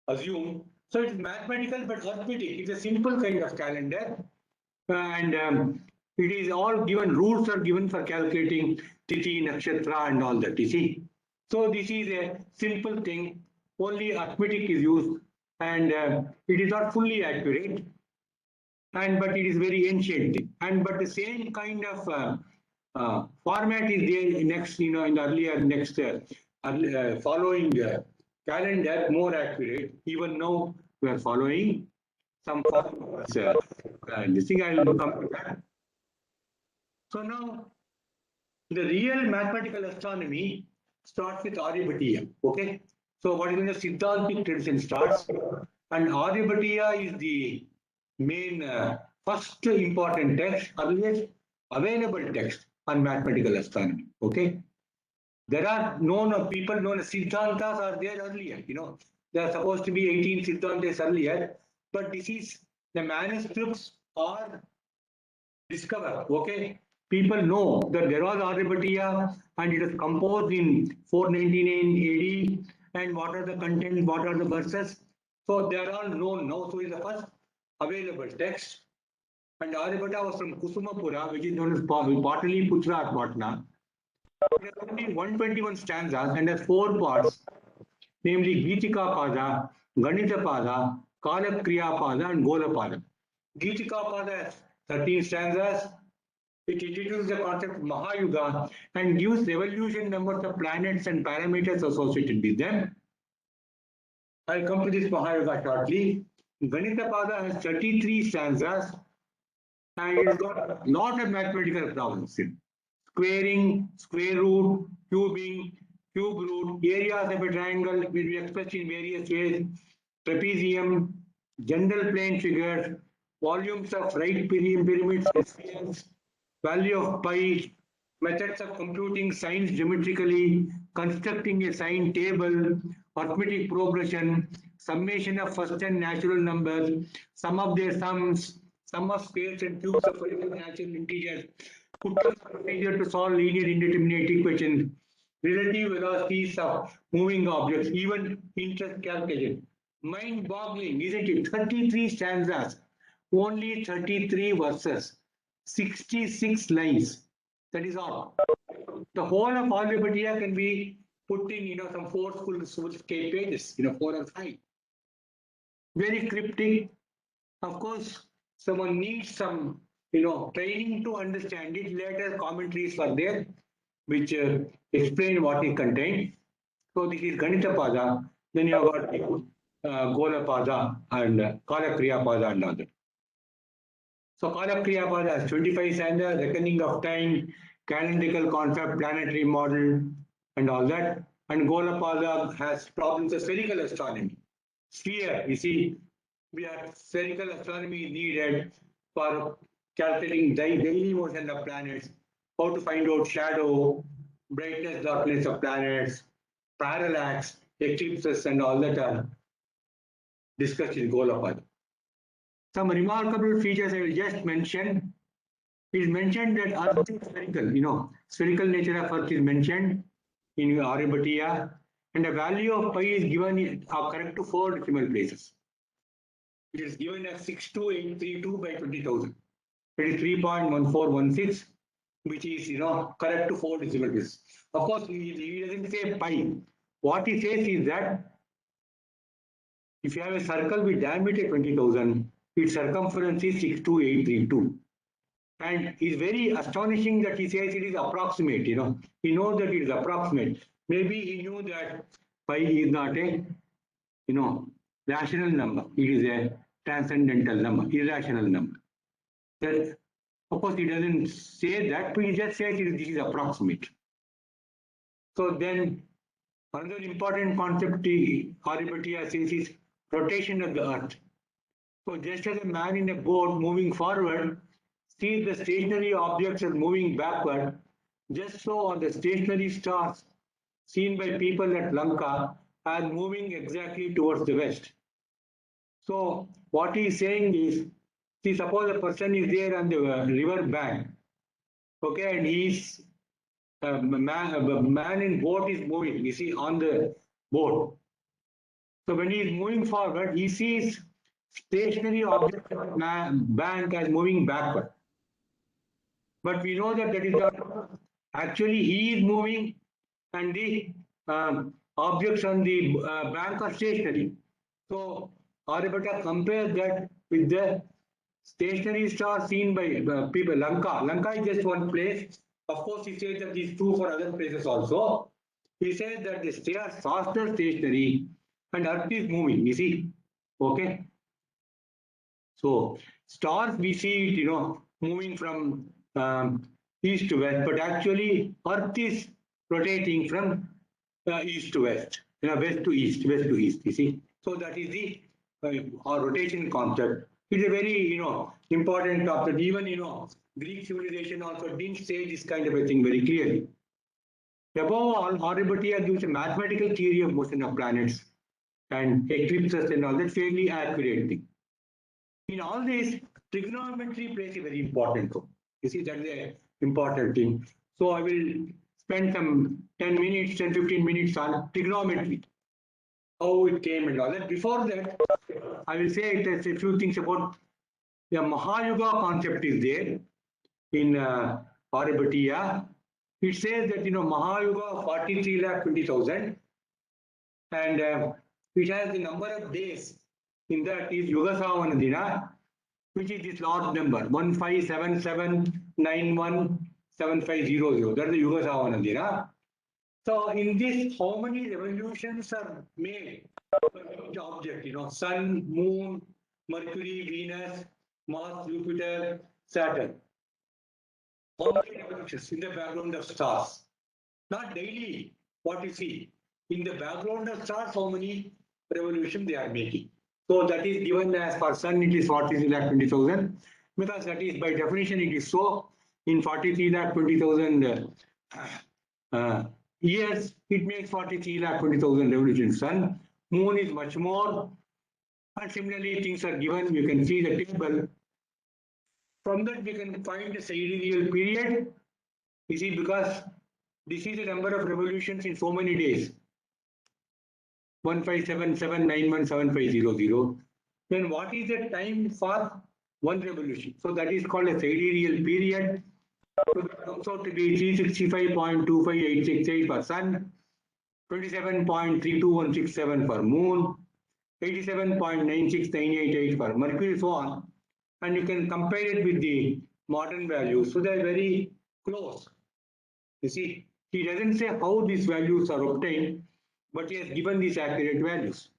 assumed. So it's mathematical but arithmetic. It's a simple kind of calendar. And it is all given, rules are given for calculating Tithi, Nakshatra and all that, you see. So this is a simple thing, only arithmetic is used, and it is not fully accurate, but it is very ancient thing. But the same kind of format is there next, in the earlier next following calendar more accurate. Even now we are following some this thing. I will come to that. So now the real mathematical astronomy starts with Aryabhatiya. Okay. So what is in the Siddhantic tradition starts, and Aryabhatiya is the main first important text, otherwise available text on mathematical astronomy. Okay. There are known people known as Siddhantas are there earlier. There are supposed to be 18 Siddhantas earlier, but this is the manuscripts are discovered. Okay. People know that there was Aryabhatiya and it was composed in 499 AD. And what are the contents, what are the verses? So they are all known now. So it's the first available text. And Aryabhata was from Kusumapura, which is known as Pataliputra at Patna. There are only 121 stanzas and has 4 parts, namely Geetika Pada, Ganita Pada, Kalakriya Pada, and Gola Pada. Geetika Pada has 13 stanzas. It introduces the concept of Mahayuga and gives revolution numbers of planets and parameters associated with them. I'll come to this Mahayuga shortly. Ganita Pada has 33 stanzas and it's got a lot of mathematical problems in squaring, square root, cubing, cube root, areas of a triangle will be expressed in various ways, trapezium, general plane figures, volumes of right pyramids, spheres, value of pi, methods of computing sines geometrically, constructing a sine table, arithmetic progression, summation of first and natural numbers, sum of their sums, sum of squares and cubes of natural integers, procedure to solve linear indeterminate equations, relative velocities of moving objects, even interest calculation. Mind-boggling, isn't it? 33 stanzas, only 33 verses, 66 lines. That is all. The whole of Aryabhatiya can be put in, some 4 full scale pages, 4 or 5. Very cryptic. Of course, someone needs some, training to understand it. Later commentaries are there, which explain what it contains. So this is Ganita Pada. Then you have got Gola Pada and Kalakriya Pada and other. So Kalakriya Pada has 25 stanzas, reckoning of time, calendrical concept, planetary model, and all that. And Gola Pada has problems of spherical astronomy. Sphere, you see, we have spherical astronomy needed for calculating daily motion of planets, how to find out shadow, brightness, darkness of planets, parallax, eclipses, and all that are discussed in Gola Pada. Some remarkable features I will just mention. It is mentioned that Earth is spherical, spherical nature of Earth is mentioned in Aryabhatiya, and the value of pi is given correct to 4 decimal places. It is given as 62832 by 20,000. It is 3.1416, which is, correct to 4 decimal places. Of course, he doesn't say pi. What he says is that if you have a circle with diameter 20,000, its circumference is 62832. And it's very astonishing that he says it is approximate, He knows that it is approximate. Maybe he knew that pi is not a, rational number. It is a transcendental number, irrational number. That, of course, he doesn't say that, but he just says this is approximate. So then, another important concept Aryabhatiya says is rotation of the Earth. So just as a man in a boat moving forward sees the stationary objects are moving backward, just so on the stationary stars seen by people at Lanka are moving exactly towards the west. So what he is saying is, see, suppose a person is there on the river bank, okay, and he's man in boat is moving, you see, on the boat. So when he is moving forward, he sees stationary object bank as moving backward. But we know that is not actually he is moving and the objects on the bank are stationary. So Aryabhata compares that with the stationary star seen by people. Lanka is just one place. Of course, he says that is true for other places also. He says that the stars are stationary and Earth is moving, you see. Okay. So stars, we see it, moving from east to west, but actually Earth is rotating from east to west, west to east, you see. So that is the our rotation concept. It's a very, important concept. Even, Greek civilization also didn't say this kind of a thing very clearly. Above all, Aryabhatiya gives a mathematical theory of motion of planets and eclipses and all that fairly accurate thing. In all this, trigonometry plays a very important role. You see, that's the important thing. So I will spend some 10 minutes, 10, 15 minutes on trigonometry, how it came and all that. Before that, I will say a few things about the Mahayuga concept is there in Aryabhatiya. It says that, Mahayuga 43,20,000 and it has the number of days in that is Yugasavana Dina, which is this large number 1577917500. That's the Yugasavana Dina. So in this, how many revolutions are made for each object? Sun, Moon, Mercury, Venus, Mars, Jupiter, Saturn. How many revolutions in the background of stars? Not daily, what you see. In the background of stars, how many revolutions they are making. So that is given as for Sun, it is 43,20,000, because that is by definition it is so. In 43,20,000 years, it makes 43,20,000 revolutions. Sun, Moon is much more, and similarly things are given. You can see the table. From that we can find the sidereal period. You see, because this is the number of revolutions in so many days. 1577917500. Then what is the time for one revolution? So that is called a sidereal period. So it comes out to be 365.25868 for Sun, 27.32167 for Moon, 87.96988 for Mercury, so on. And you can compare it with the modern values. So they are very close. You see, he doesn't say how these values are obtained, but he has given these accurate values.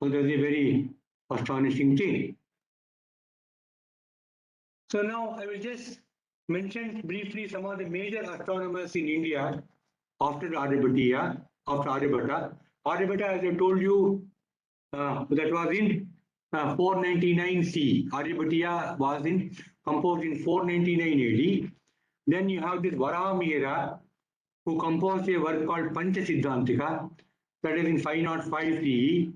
So that's a very astonishing thing. So now I will just mention briefly some of the major astronomers in India after Aryabhatiya, after Aryabhata. Aryabhata, as I told you, that was in 499 CE. Aryabhatiya was composed in 499 AD. Then you have this Varamihira, who composed a work called Pancha Siddhantika, that is in 505 CE.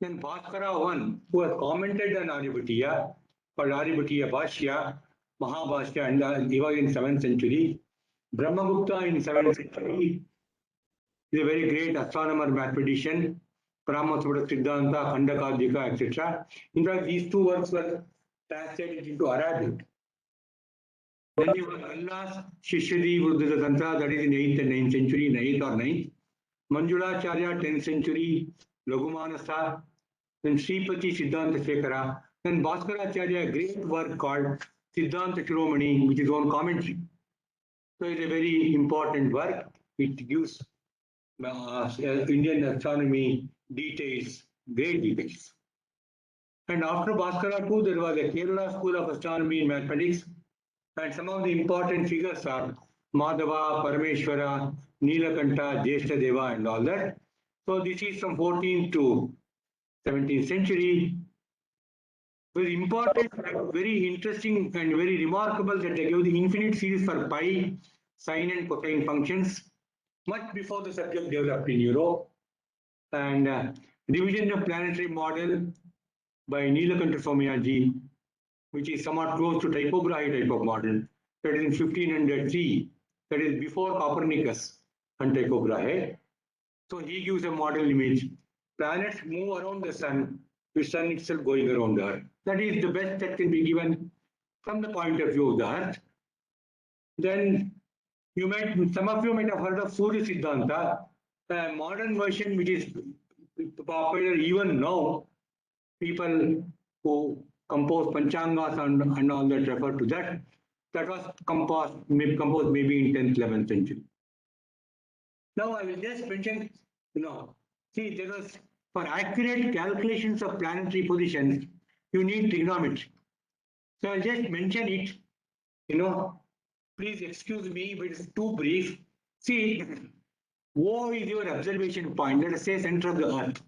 Then Bhaskara I, who has commented on Aryabhatiya, called Aryabhatiya Bhashya, Mahabhashya, and he was in 7th century. Brahmagupta in 7th century is a very great astronomer, mathematician. Brahmasubhata Siddhanta, Khandakadika, etc. In fact, these two works were translated into Arabic. Then you have Allah's Shishyadi Vruddhita Tantra, that is in 8th and 9th century, in 8th or 9th. Manjulacharya, 10th century, Laghumanasa, then Sripati Siddhanta Shekhara, then Bhaskaracharya, a great work called Siddhanta Shiromani, which is own commentary. So it's a very important work. It gives Indian astronomy details, great details. And after Bhaskara too, there was a Kerala School of Astronomy and Mathematics. And some of the important figures are Madhava, Parameshwara, Nilakanta, Jeshtadeva, and all that. So this is from 14th to 17th century. Very important, very interesting, and very remarkable that they gave the infinite series for pi, sine, and cosine functions much before the subject developed in Europe. And division of planetary model by Nilakanta Somyaji, which is somewhat close to Tycho Brahe type of model, that is in 1503, that is before Copernicus and Tycho Brahe. So he gives a model image. Planets move around the sun, the sun itself going around the earth. That is the best that can be given from the point of view of the earth. Then some of you might have heard of Surya Siddhanta, a modern version which is popular even now. People who compose Panchangas and all that refer to that. That was composed maybe in 10th, 11th century. Now I will just mention, See, there was, for accurate calculations of planetary positions, you need trigonometry. So I'll just mention it, please excuse me, but it's too brief. See, O is your observation point, let us say center of the earth.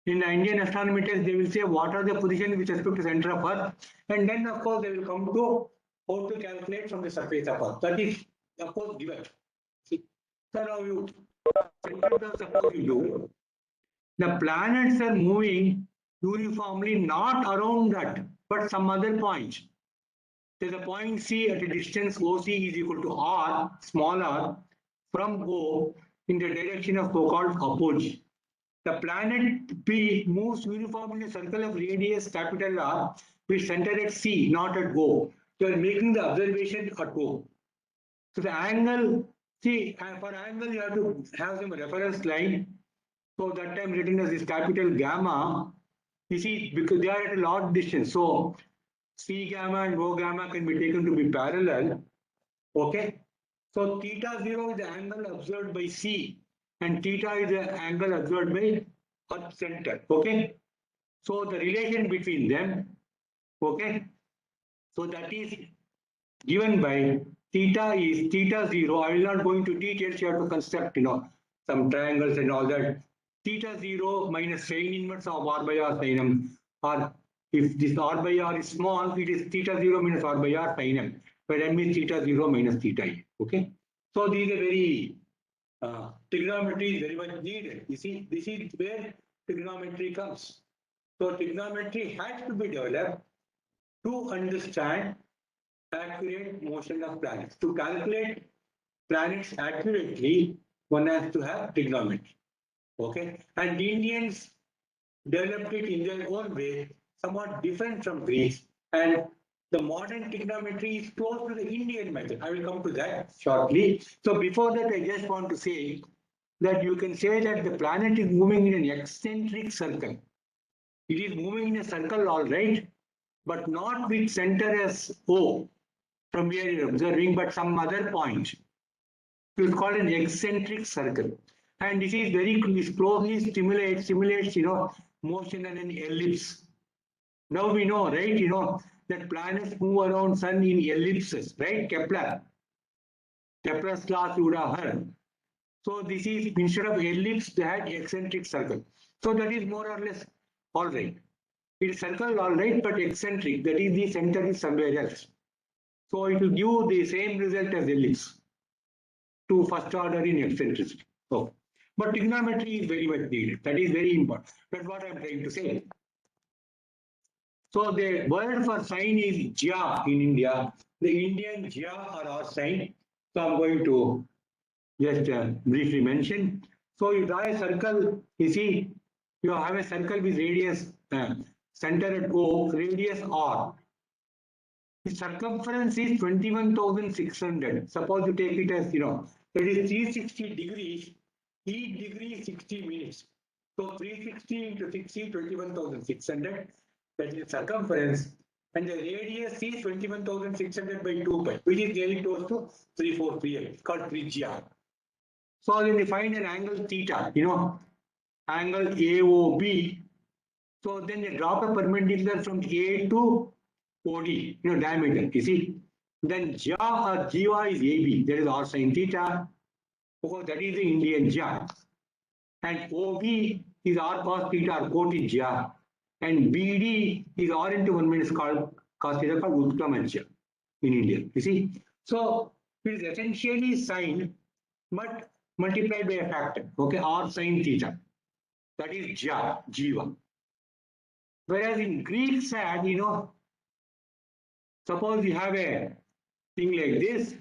In the Indian astronomy test, they will say what are the positions with respect to center of earth, and then of course they will come to how to calculate from the surface of earth. That is, of course, given. See, so now you, suppose you do, the planets are moving uniformly, not around that, but some other point. There's a point C at a distance OC is equal to R, small r, from O in the direction of so-called apogee. The planet P moves uniformly in a circle of radius capital R with center at C, not at O. You are making the observation at O. So the angle, see, for angle you have to have some reference line. So that time written as this capital gamma, you see, because they are at a large distance. So C gamma and O gamma can be taken to be parallel. Okay. So theta 0 is the angle observed by C and theta is the angle observed by Earth center. Okay. So the relation between them. Okay. So that is given by theta is theta 0. I will not go into details. You have to construct, some triangles and all that. Theta 0 minus sine inverse of R by R sin m, or if this R by R is small, it is theta 0 minus R by R sin m, where m is theta 0 minus theta a. Okay. So these are very, trigonometry is very much needed. You see, this is where trigonometry comes. So trigonometry has to be developed to understand accurate motion of planets. To calculate planets accurately, one has to have trigonometry. Okay, and the Indians developed it in their own way, somewhat different from Greece, and the modern trigonometry is close to the Indian method. I will come to that shortly. So before that, I just want to say that you can say that the planet is moving in an eccentric circle. It is moving in a circle, all right, but not with center as O from where you're observing, but some other point. It's called an eccentric circle. And this is very closely simulates, motion and an ellipse. Now we know, right, that planets move around sun in ellipses, right? Kepler's laws you would have heard. So this is, instead of ellipse, they had eccentric circle. So that is more or less all right. It is circle all right, but eccentric, that is the center is somewhere else. So it will give the same result as ellipse to first order in eccentricity. So, but trigonometry is very much needed. That is very important. That's what I'm trying to say. So the word for sign is Jya in India. The Indian Jya or our sign. So I'm going to just briefly mention. So you draw a circle. You see, you have a circle with radius center at O, radius R. The circumference is 21,600. Suppose you take it as, that is 360 degrees. Each degree is 60 minutes. So 360 into 60, 21,600. That is circumference. And the radius is 21,600 by 2 pi, which is very close to 3438. It's called Trigya. So then they find an angle theta, angle AOB. So then they drop a perpendicular from A to OD, diameter, you see. Then Jya or Jiva is AB, that is R sin theta. Because that is the Indian Jya. And OB is R cos theta or Koti Jya. And BD is R into 1 minus called cos theta called Uttama Jya in India, you see. So it is essentially sine, but multiplied by a factor, okay, R sin theta. That is Jya, Jiva. Whereas in Greek side, suppose you have a thing like this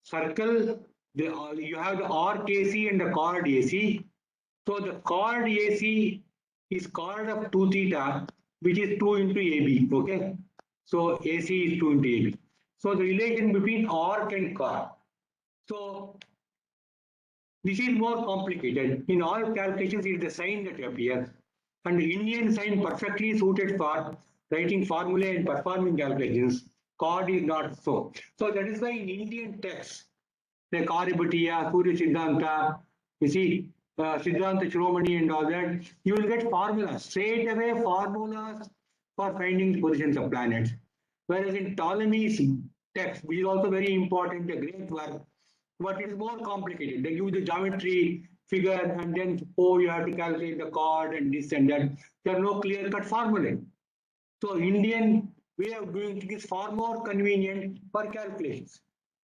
circle, you have the arc AC and the chord AC. So the chord AC is chord of 2 theta, which is 2 into AB. Okay. So AC is 2 into AB. So the relation between arc and chord. So this is more complicated. In all calculations, it is the sign that appears. And the Indian sign perfectly suited for writing formulae and performing calculations. Chord is not so. So that is why in Indian texts, like Aryabhatiya, Surya Siddhanta, you see, Siddhanta Shiromani and all that, you will get formulas, straight away formulas for finding positions of planets. Whereas in Ptolemy's text, which is also very important, a great work, but it is more complicated. They give the geometry figure and then, oh, you have to calculate the chord and this and that. There are no clear-cut formulae. So Indian way of doing it is far more convenient for calculations.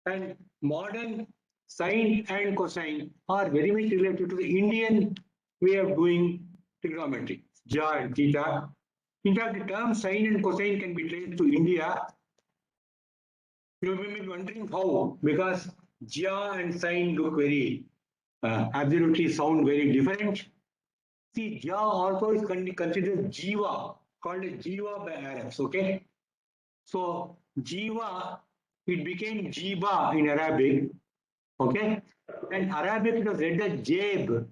And modern sine and cosine are very much related to the Indian way of doing trigonometry, ja and theta. In fact, the term sine and cosine can be traced to India. You may be wondering how, because ja and sine look very absolutely sound very different. See, ja also is considered jiva, called as jiva by Arabs, okay? So jiva, it became jiba in Arabic, okay? And Arabic it was read as jab.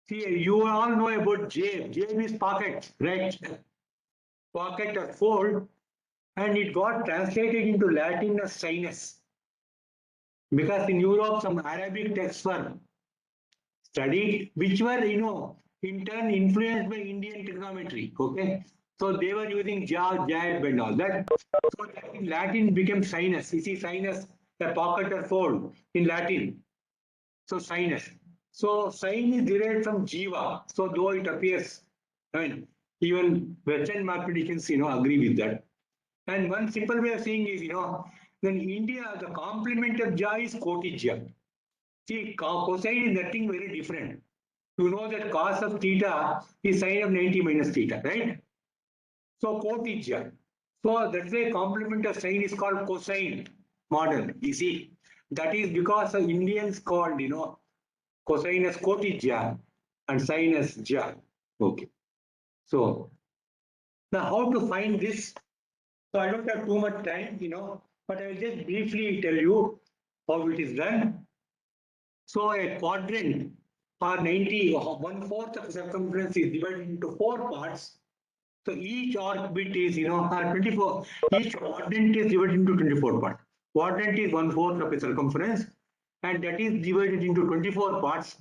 See, you all know about jab. Jab is pocket, right? Pocket or fold, and it got translated into Latin as sinus. Because in Europe, some Arabic texts were studied, which were, in turn influenced by Indian trigonometry, okay? So they were using jab and all that. So in Latin became sinus. You see sinus, a pocket or fold in Latin. So sinus. So sine is derived from jiva. So though it appears, I mean, even Western mathematicians, agree with that. And one simple way of saying is, then India, the complement of ja is cotijya. See, cosine is nothing very different. You know that cos of theta is sine of 90 minus theta, right? So cotijya. So that's why complement of sine is called cosine model. You see, that is because the Indians called, cosine as cotijya and sine as ja. Okay. So now how to find this? So I don't have too much time, but I will just briefly tell you how it is done. So a quadrant or 90, 1/4 of circumference is divided into 4 parts. So each orbit is, 24, each quadrant is divided into 24 parts. Quadrant is 1/4 of a circumference and that is divided into 24 parts.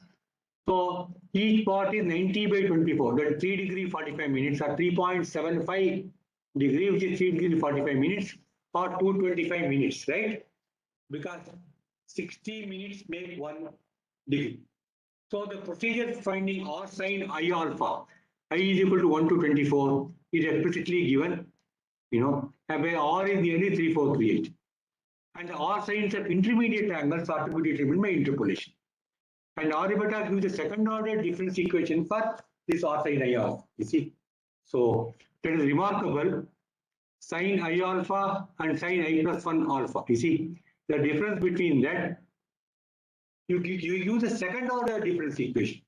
So each part is 90 by 24, that is 3 degree 45 minutes or 3.75 degree, which is 3 degree 45 minutes or 225 minutes, right? Because 60 minutes make 1 degree. So the procedure for finding R sine I alpha, I is equal to 1 to 24 is explicitly given, and where R is nearly 3438. And the R sines of intermediate angles are to be determined by interpolation. And Aryabhata gives the second order difference equation for this R sine I alpha, you see. So that is remarkable. Sine I alpha and sine I plus 1 alpha, you see. The difference between that, you use a second order difference equation.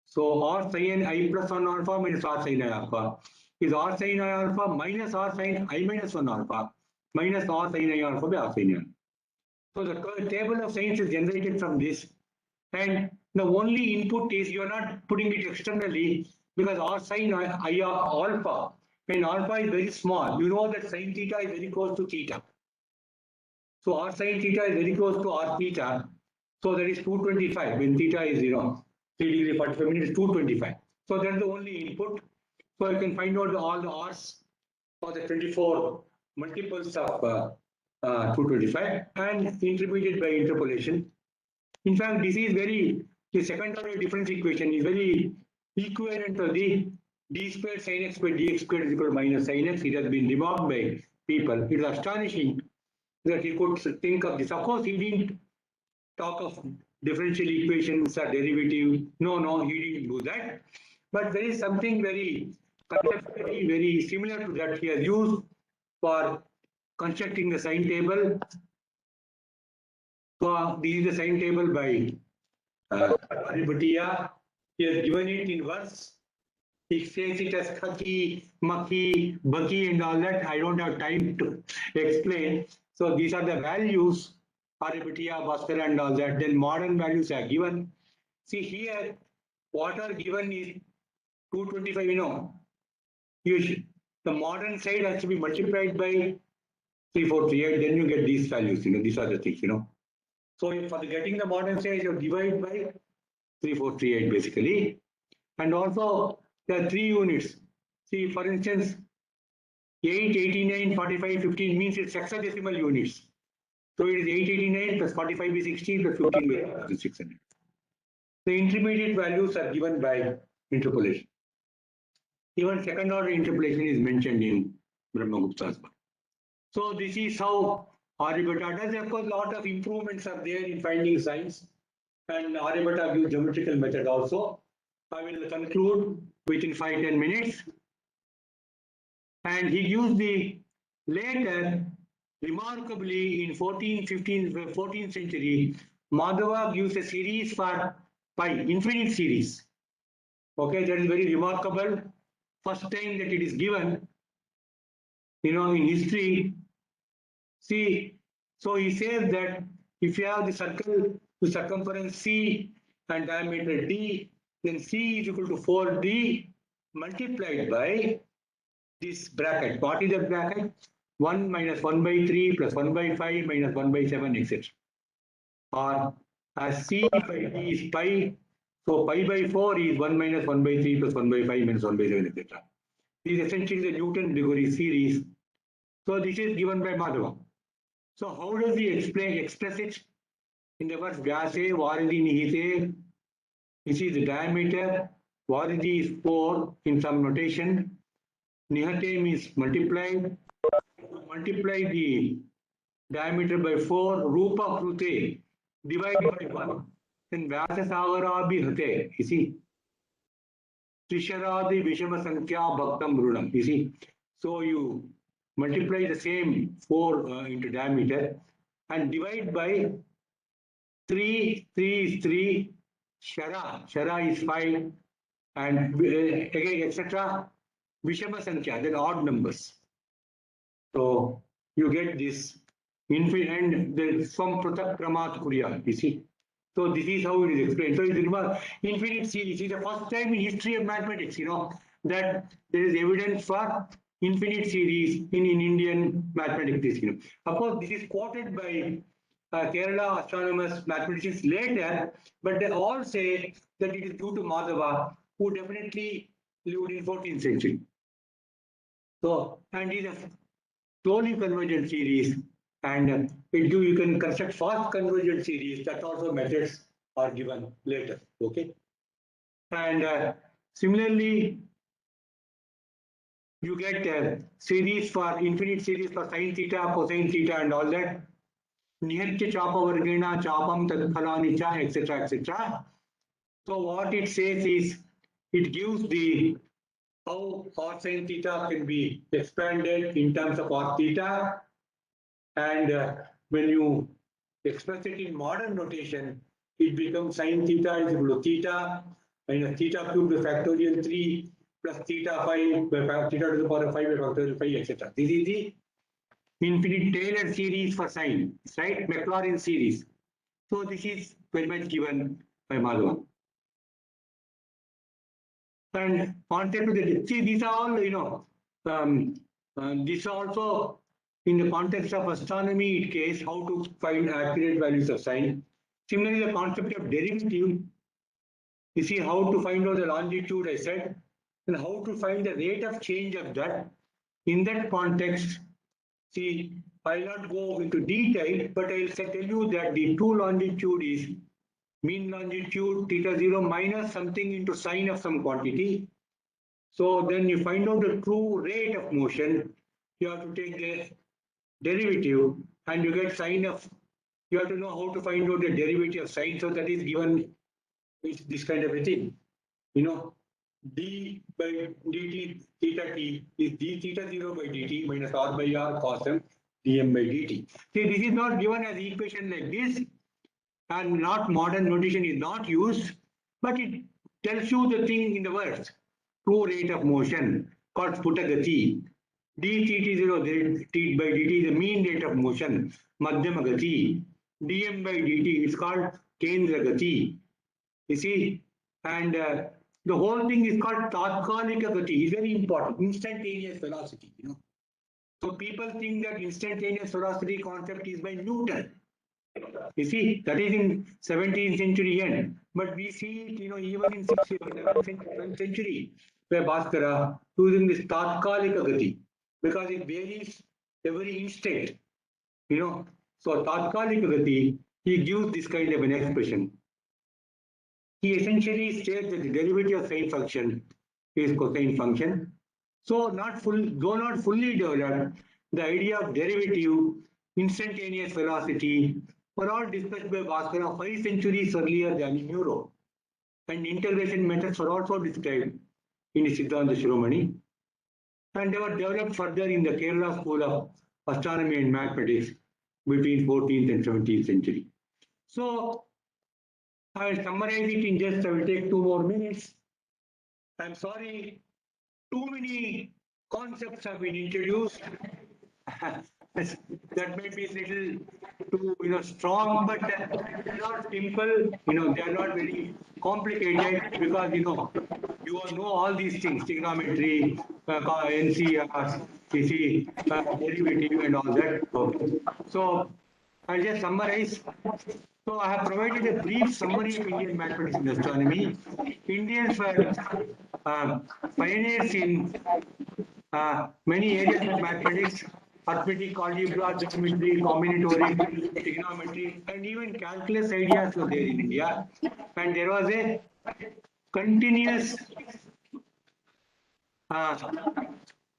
So R sine I plus 1 alpha minus R sine I alpha is R sine I alpha minus R sine I minus 1 alpha minus R sine I alpha by R sine I. So the table of sines is generated from this. And the only input is you are not putting it externally because R sine I alpha, when alpha is very small, you know that sine theta is very close to theta. So R sine theta is very close to R theta. So that is 225 when theta is 3 degree 45 minutes, 225. So that's the only input. So you can find out all the R's for the 24 multiples of 225 and intermediate by interpolation. In fact, this is the second order difference equation is very equivalent to the d squared sin x by dx squared is equal to minus sin x. It has been remarked by people. It is astonishing that he could think of this. Of course, he didn't talk of differential equations or derivative. No, he didn't do that. But there is something very conceptually very similar to that he has used for constructing the sine table. So this is the sine table by Bhatia. He has given it in verse. He says it as khaki, maki, baki and all that. I don't have time to explain. So these are the values, Aryabatya, Bhaskara and all that. Then modern values are given. See here, what are given is 225, Usually, the modern side has to be multiplied by 3438, then you get these values, these are the things, So for getting the modern side, you divide by 3438 basically. And also the 3 units. See, for instance, 8, 89, 45, 15 means it's hexadecimal units. So it is 889 plus 45 is 16 plus 15 by 1600. The intermediate values are given by interpolation. Even second order interpolation is mentioned in Brahmagupta's book. So this is how Aryabhatta does. Of course, a lot of improvements are there in finding signs, and Aryabhatta gives geometrical method also. I will conclude within 5-10 minutes. And he gives the later, remarkably in 14th century, Madhava gives a series for pi, infinite series. Okay, that is very remarkable. First time that it is given, in history. See, so he says that if you have the circle with circumference C and diameter D, then C is equal to 4D multiplied by this bracket. What is the bracket? 1 minus 1 by 3 plus 1 by 5 minus 1 by 7, etc. Or as C by D is pi, so pi by 4 is 1 minus 1 by 3 plus 1 by 5 minus 1 by 7, etc. This is essentially the Newton-Gregory series. So this is given by Madhava. So how does he express it? In the words Vyase, Varidhi Nihite, this is the diameter, Varidhi is 4 in some notation, Nihate means multiplied, multiply the diameter by 4, Rupa Krute, divide by 1, then Vyasa Sagara Bhihate, you see. Trisharadi Vishama Sankhya Bhaktam Brunam, you see. So you multiply the same 4 into diameter and divide by 3, 3 is 3, Shara is 5, and again, etc. Vishama Sankhya, then odd numbers. So you get this infinite and the Swam Pratak Kramat Kuriya, you see. So this is how it is explained. So it's infinite series. It's the first time in history of mathematics, that there is evidence for infinite series in Indian mathematics. Of course, this is quoted by Kerala astronomers, mathematicians later, but they all say that it is due to Madhava, who definitely lived in 14th century. So, and it is a slowly convergent series, and you can construct fast convergent series. That also methods are given later. Okay, and similarly, you get a series for infinite series for sine theta, cosine theta, and all that. Nihatya chapa vargena chapam tadphalani cha, etc., etc. So what it says is, it gives the how cos sin theta can be expanded in terms of cos theta, and when you express it in modern notation, it becomes sin theta is equal to theta minus theta cubed by factorial 3 plus theta 5 by theta to the power of 5 by factorial 5, etc. This is the infinite Taylor series for sine, right? Maclaurin series. So this is very much given by Madhava. And concept of the see, these are all this also in the context of astronomy case how to find accurate values of sine. Similarly, the concept of derivative, you see how to find out the longitude I said, and how to find the rate of change of that. In that context, see, I'll not go into detail, but I'll tell you that the true longitude is mean longitude theta 0 minus something into sine of some quantity. So then you find out the true rate of motion. You have to take the derivative and you get sine of, you have to know how to find out the derivative of sine. So that is given with this kind of a thing. D by dt theta t is d theta 0 by dt minus r by r cos m dm by dt. See, this is not given as equation like this, and not modern notation is not used, but it tells you the thing in the words. True rate of motion called Sputagati. D tt 0 t by dt is the mean rate of motion, Madhyama Gati. dm by dt is called Kendra Gati. You see, and the whole thing is called Tatkalika Gati. It's very important, instantaneous velocity. So people think that instantaneous velocity concept is by Newton. You see, that is in 17th century end. But we see it, even in 6th, 11th century, 12th century, where Bhaskara using this Tatkalika Gati, because it varies every instant, So Tatkalika Gati, he gives this kind of an expression. He essentially states that the derivative of sine function is cosine function. So though not fully developed, the idea of derivative, instantaneous velocity were all discussed by Bhaskara 5 centuries earlier than in Europe. And integration methods were also described in the Siddhanta Shiromani. And they were developed further in the Kerala school of astronomy and mathematics between 14th and 17th century. So I will summarize it in just, I will take 2 more minutes. I'm sorry, too many concepts have been introduced. That may be a little too, strong, but they're not simple, they are not very complicated because, you all know all these things, trigonometry, NCR, derivative and all that. Okay. So I'll just summarize. So I have provided a brief summary of Indian mathematics and astronomy. Indians were pioneers in many areas of mathematics, arithmetic, algebra, geometry, combinatorics, trigonometry, and even calculus ideas were there in India. And there was a continuous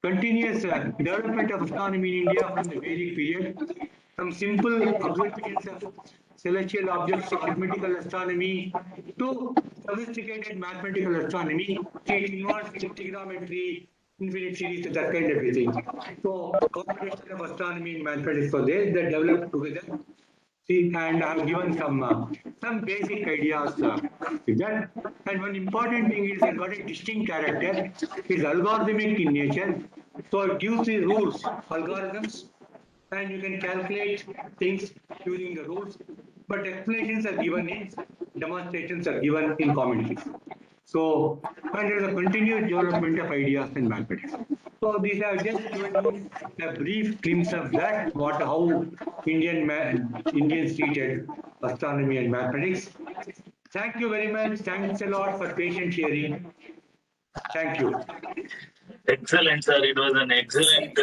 development of astronomy in India from the Vedic period, from simple observations of celestial objects, arithmetical astronomy, to sophisticated mathematical astronomy. It involves trigonometry, infinite series, that kind of a thing. So, combination of astronomy and mathematics for this, they developed together. See, and I have given some basic ideas with that. And one important thing is it got a distinct character. It's algorithmic in nature. So it gives the rules, algorithms, and you can calculate things using the rules. But explanations are given in, demonstrations are given in commentaries. So, and there is a continued development of ideas in mathematics. So these are just given a brief glimpse of that, how Indians treated astronomy and mathematics. Thank you very much. Thanks a lot for patient hearing. Thank you. Excellent, sir. It was an excellent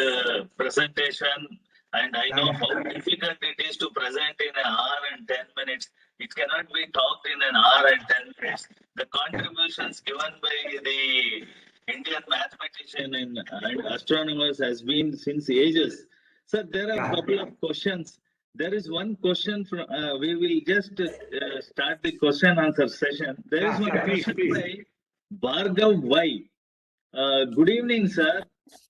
presentation. And I know how difficult it is to present in an hour and 10 minutes. It cannot be talked in an hour and 10 minutes. The contributions given by the Indian mathematician and astronomers has been since ages. Sir, there are a couple of questions. There is one question from, we will just start the question answer session. There is one question by Bhargav Y. Good evening, sir.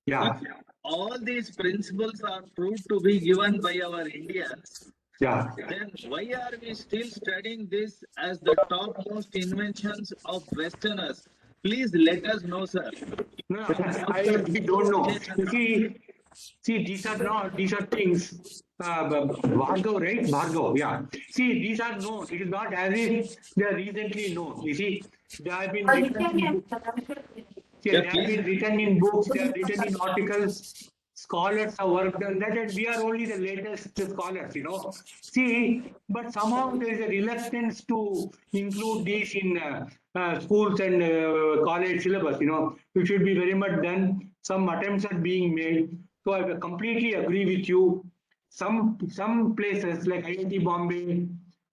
Yeah. If all these principles are proved to be given by our Indians, then why are we still studying this as the topmost inventions of Westerners? Please let us know, sir. No, I don't know. You see, these are things. Bhargav, right? Bhargav, yeah. See, these are known. It is not as if they are recently known. You see, they have been written in books, they are written in articles. Scholars have worked on that, and we are only the latest scholars, See, but somehow there is a reluctance to include these in schools and college syllabus, It should be very much done. Some attempts are being made. So I completely agree with you. Some places like IIT Bombay,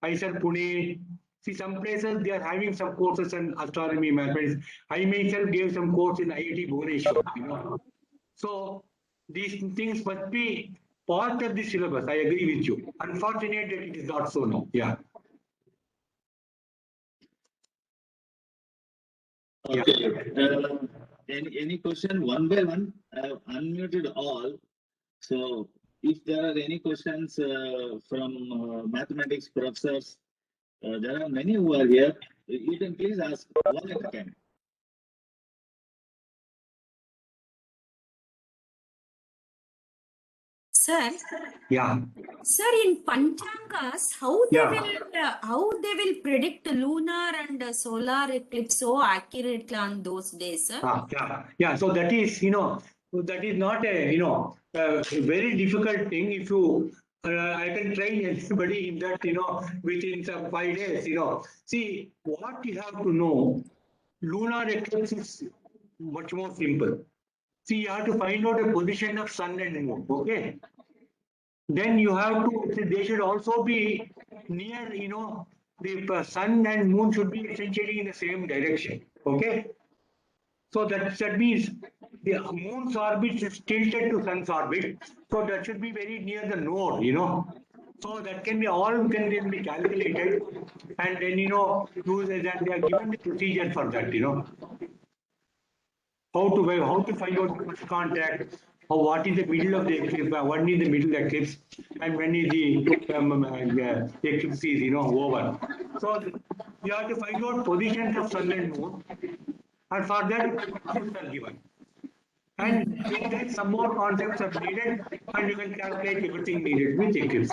IISER Pune, see, some places they are having some courses in astronomy, mathematics. I myself gave some course in IIT Bhubaneswar, So these things must be part of the syllabus. I agree with you. Unfortunate that it is not so now. Yeah. Okay. Any question one by one? I have unmuted all. So if there are any questions from mathematics professors, there are many who are here. You can please ask one at a time. Sir. Yeah. Sir, in Panchangas, how they will predict lunar and solar eclipse so accurately on those days, sir? Yeah. So that is, that is not a, a very difficult thing if you I can train anybody in that, within some 5 days, See, what you have to know, lunar eclipse is much more simple. See, you have to find out the position of sun and moon, okay? Then you have to, they should also be near, the sun and moon should be essentially in the same direction, okay? So that means the moon's orbit is tilted to sun's orbit. So that should be very near the node, So that can be all can then be calculated, and then use that they are given the procedure for that, how to find out first contact, what is the middle of the eclipse, when is the middle eclipse, and when is the eclipse is over. So you have to find out positions of sun and moon, and for that proofs are given. And then some more concepts are needed, and you can calculate everything needed with eclipse.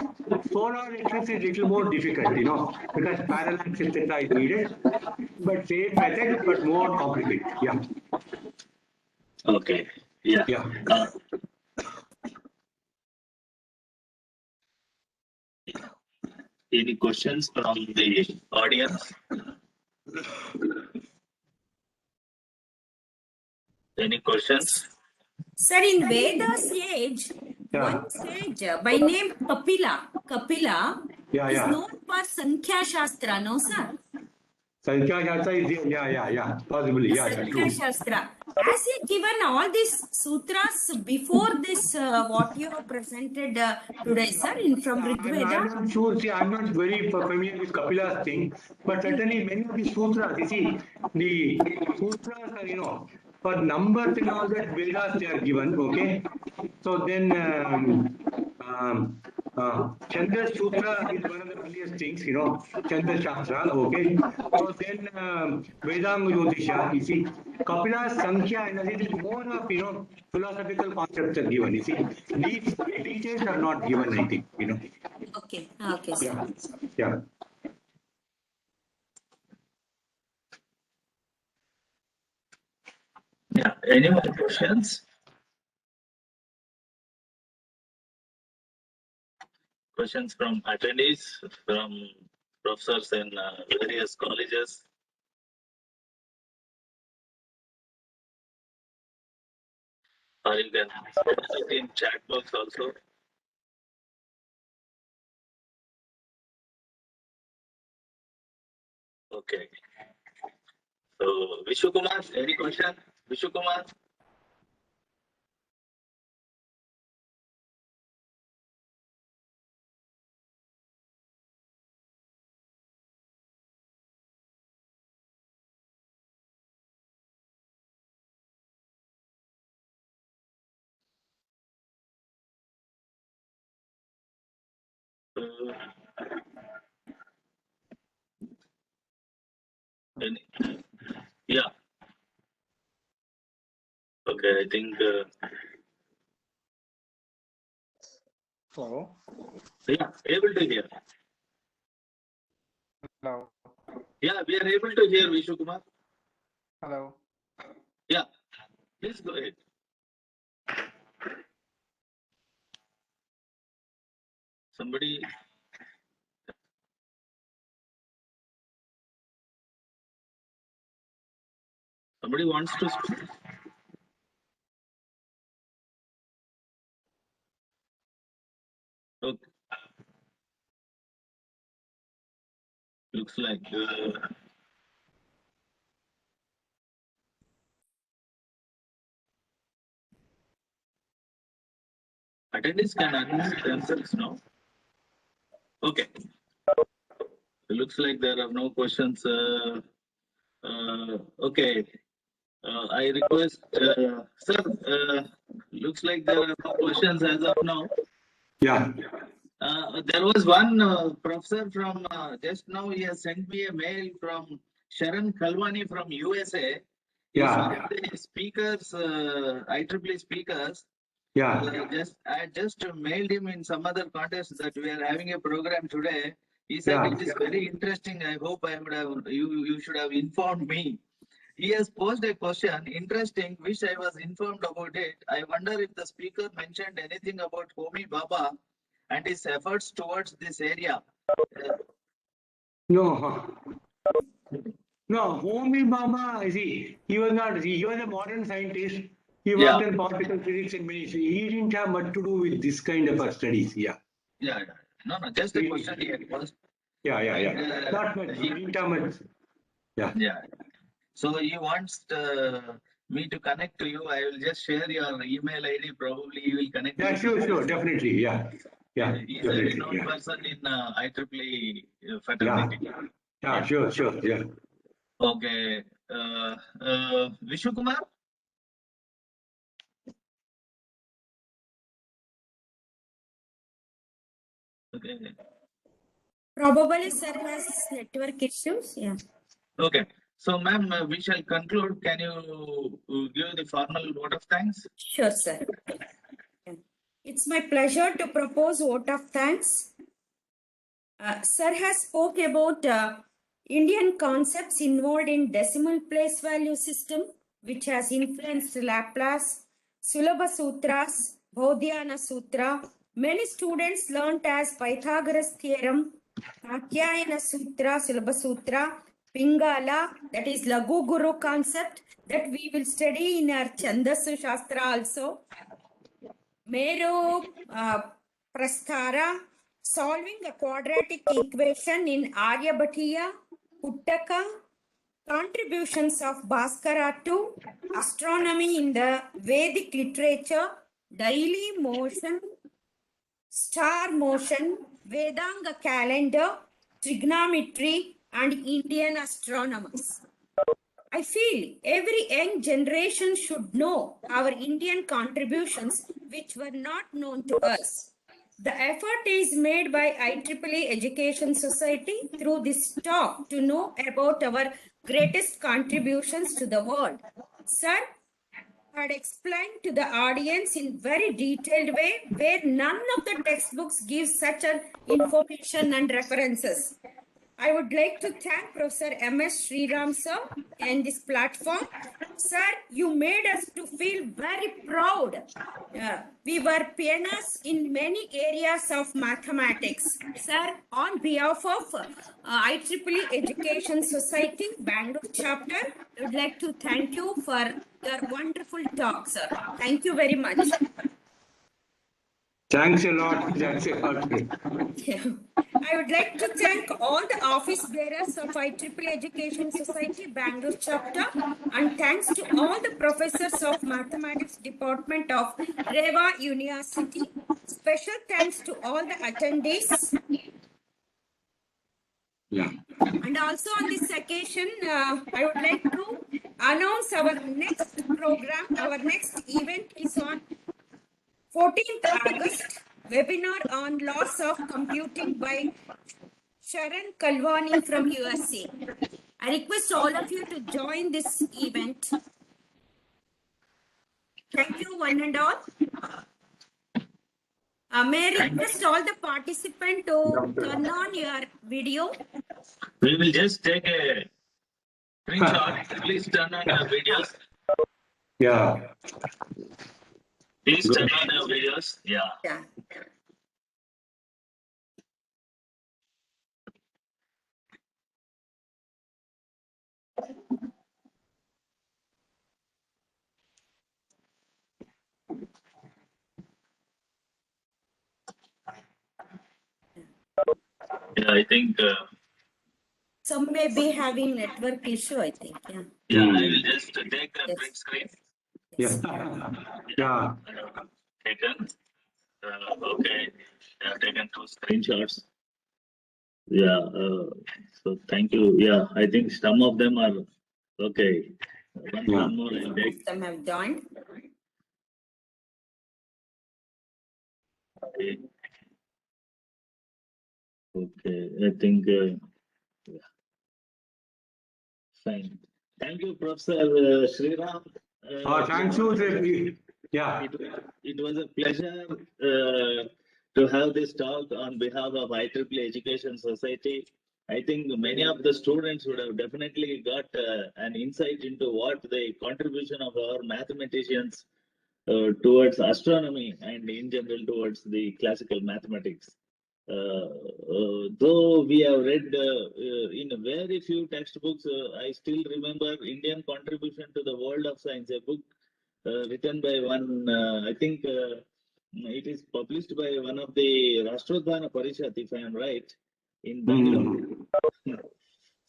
Solar eclipse is little more difficult, because parallax etc. is needed, but same method, but more complicated. Yeah. Okay. Yeah. Yeah. Any questions from the audience? Any questions? Sir, in Veda's age, Yeah. one sage by name Kapila Yeah, is yeah. known for Sankhya Shastra, no sir? Sankhya Shastra is there. Yeah. Possibly. Yeah, Sankhya true. Shastra. Has he given all these sutras before this, what you have presented today, sir, from Rig I'm Veda? not sure. See, I'm not very familiar with Kapila's thing, but certainly many of the sutras, you see, the sutras are, for numbers and all that, Vedas they are given, okay? So then, Chandra Sutra is one of the earliest things, Chandra Shastra, okay? So then, Vedanga Jyotisha, you see, Kapila's Sankhya and a little more of, philosophical concepts are given, you see. These details are not given, I think, Okay, okay, sir. Yeah. Yeah. Any more questions? Questions from attendees, from professors in various colleges? Or you can put it in chat box also. Okay. So, Vishwakumar, any question? Vishwakumar? Any? Yeah. Okay, I think. Hello. Yeah, able to hear. Hello. Yeah, we are able to hear Vishwakumar. Hello. Yeah, please go ahead. Somebody. Somebody wants to speak. Okay. Looks like. Attendees can unmute themselves now. Okay. It looks like there are no questions. Okay. I request, sir, looks like there are no questions as of now. Yeah. There was one professor from just now, he has sent me a mail from Sharan Kalwani from USA. He's Yeah. one of the speakers, IEEE speakers. Yeah. I just mailed him in some other contest that we are having a program today. He said Yeah. it is very interesting. I hope I would have you should have informed me. He has posed a question, interesting, wish I was informed about it. I wonder if the speaker mentioned anything about Homi Baba and his efforts towards this area. No, no, Homi Bhabha, see, he was not, he was a modern scientist. He worked Yeah. in particle physics and many, he didn't have much to do with this kind of studies. Yeah, Yeah, yeah. No, just a question here first. yeah. Not much, he didn't have much. Yeah. Yeah. So he wants me to connect to you. I will just share your email ID. Probably you will connect. Yeah, with sure, him. sure, definitely, yeah. Yeah, He's a definitely, renowned yeah. person in IEEE Yeah, fraternity. yeah, sure, yeah. Okay. Vishnu Kumar? Okay. Probably sir has network issues. Yeah. Okay. So, ma'am, we shall conclude. Can you give the formal vote of thanks? Sure, sir. Yeah. It's my pleasure to propose vote of thanks. Sir has spoke about Indian concepts involved in decimal place value system, which has influenced Laplace, Sulabha Sutras, Bodhyana Sutra. Many students learnt as Pythagoras theorem, Katyayana Sutra, Sulabha Sutra, Pingala, that is Lagu Guru concept that we will study in our Chandasu Shastra also. Meru Prasthara, solving a quadratic equation in Aryabhatiya, Uttaka, contributions of Bhaskara to astronomy in the Vedic literature, daily motion, star motion, Vedanga calendar, trigonometry, and Indian astronomers. I feel every young generation should know our Indian contributions which were not known to us. The effort is made by IEEE Education Society through this talk to know about our greatest contributions to the world. Sir had explained to the audience in very detailed way where none of the textbooks give such an information and references. I would like to thank Professor M.S. Sriram sir and this platform. Sir, you made us to feel very proud. We were pioneers in many areas of mathematics. Sir, on behalf of IEEE Education Society, Bangalore chapter, I would like to thank you for your wonderful talk, sir. Thank you very much. Thanks a lot, that's a lot. I would like to thank all the office bearers of IEEE Education Society Bangalore chapter and thanks to all the professors of Mathematics Department of Reva University. Special thanks to all the attendees. Yeah. And also on this occasion, I would like to announce our next program. Our next event is on 14th August, webinar on loss of computing by Sharon Kalwani from USA. I request all of you to join this event. Thank you, one and all. May I request all the participants to turn on your video. We will just take a screenshot. Please turn on your videos. Yeah. Please turn on your videos. Yeah. Yeah. Yeah, I think. Some may be having network issue, I think. Yeah. Yeah, I will just take a Yes. print screen. Yeah. Yeah. Taken. Okay. I have taken 2 screenshots. Yeah. So thank you. Yeah, I think some of them are okay. One more I'll take. Some have joined. Okay. Okay. I think. Yeah. Fine. Thank you, Professor Sriram. Thanks to the, yeah. It was a pleasure to have this talk on behalf of IEEE Education Society. I think many of the students would have definitely got an insight into what the contribution of our mathematicians towards astronomy and in general towards the classical mathematics. Though we have read in very few textbooks, I still remember Indian contribution to the world of science, a book written by one, I think it is published by one of the Rashtrodhana Parishad, if I am right, in Bangalore.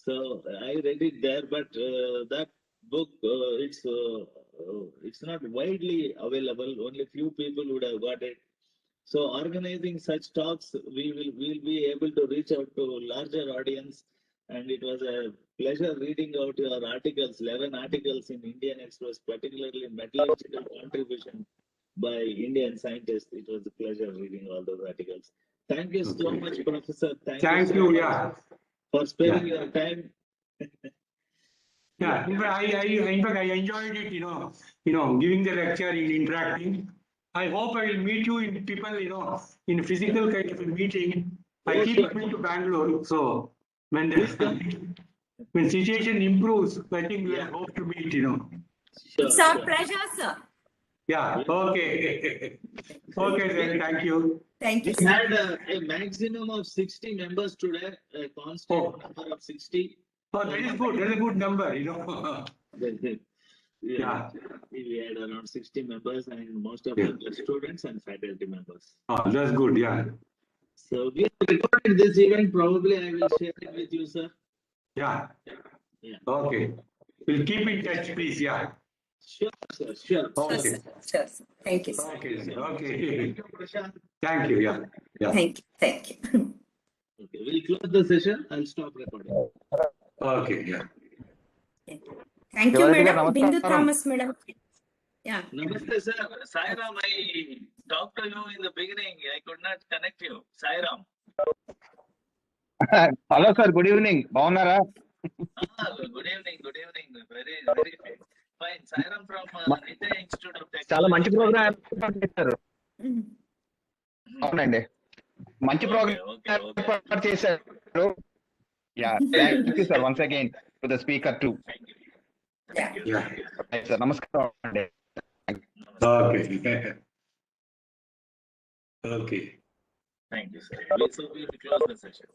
So I read it there, but that book it's not widely available. Only few people would have got it. So organizing such talks, we'll be able to reach out to larger audience. And it was a pleasure reading out your articles, 11 articles in Indian Express, particularly metallurgical contribution by Indian scientists. It was a pleasure reading all those articles. Thank you so much, Professor. Thank so you, much yeah. for sparing your time. Yeah, in fact, I enjoyed it, giving the lecture in interacting. I hope I will meet you in people, in physical kind of a meeting. I Oh, keep sure. coming to Bangalore, so when Please come. when situation improves, I think we'll Yeah. hope to meet, Sure, It's our sure. pleasure, sir. Yeah, okay. Okay, then, thank you. Thank you, We sir. had a maximum of 60 members today, a constant Oh. number of 60. Oh, that is good. That's a good number, Yeah, we had around 60 members, and most of Yeah. them were students and faculty members. Oh, that's good, yeah. So we have recorded this event. Probably I will share it with you, sir. Yeah, Yeah. okay. We'll keep in touch, please, yeah. Sure, sir. Sure. Sure, Okay. sir. Sure, sir. Thank you, sir. Okay, then, okay. Thank you, Prashant. Thank you, yeah. Yeah. Thank you. Thank you. Okay, we'll close the session. I'll stop recording. Okay, yeah. Thank you, Devarati garu, madam. Bindu namaskaram. Thomas, madam. Yeah. Namaste, sir. Sairam, I talked to you in the beginning. I could not connect you. Sairam. Hello sir, good evening. Bagunnara? Good evening. Good evening. Very, very fine. Sairam from Nitya Institute of Technology. చాలా మంచి programme చేశారు. Mm. అవునండి, మంచి Okay. Programme చేశారు. Yeah, thank you sir once again to the speaker to. Thank you. Yeah. Yeah. Sir నమస్కారం అండి. Okay. Okay. Thank you, sir. So we will close the session.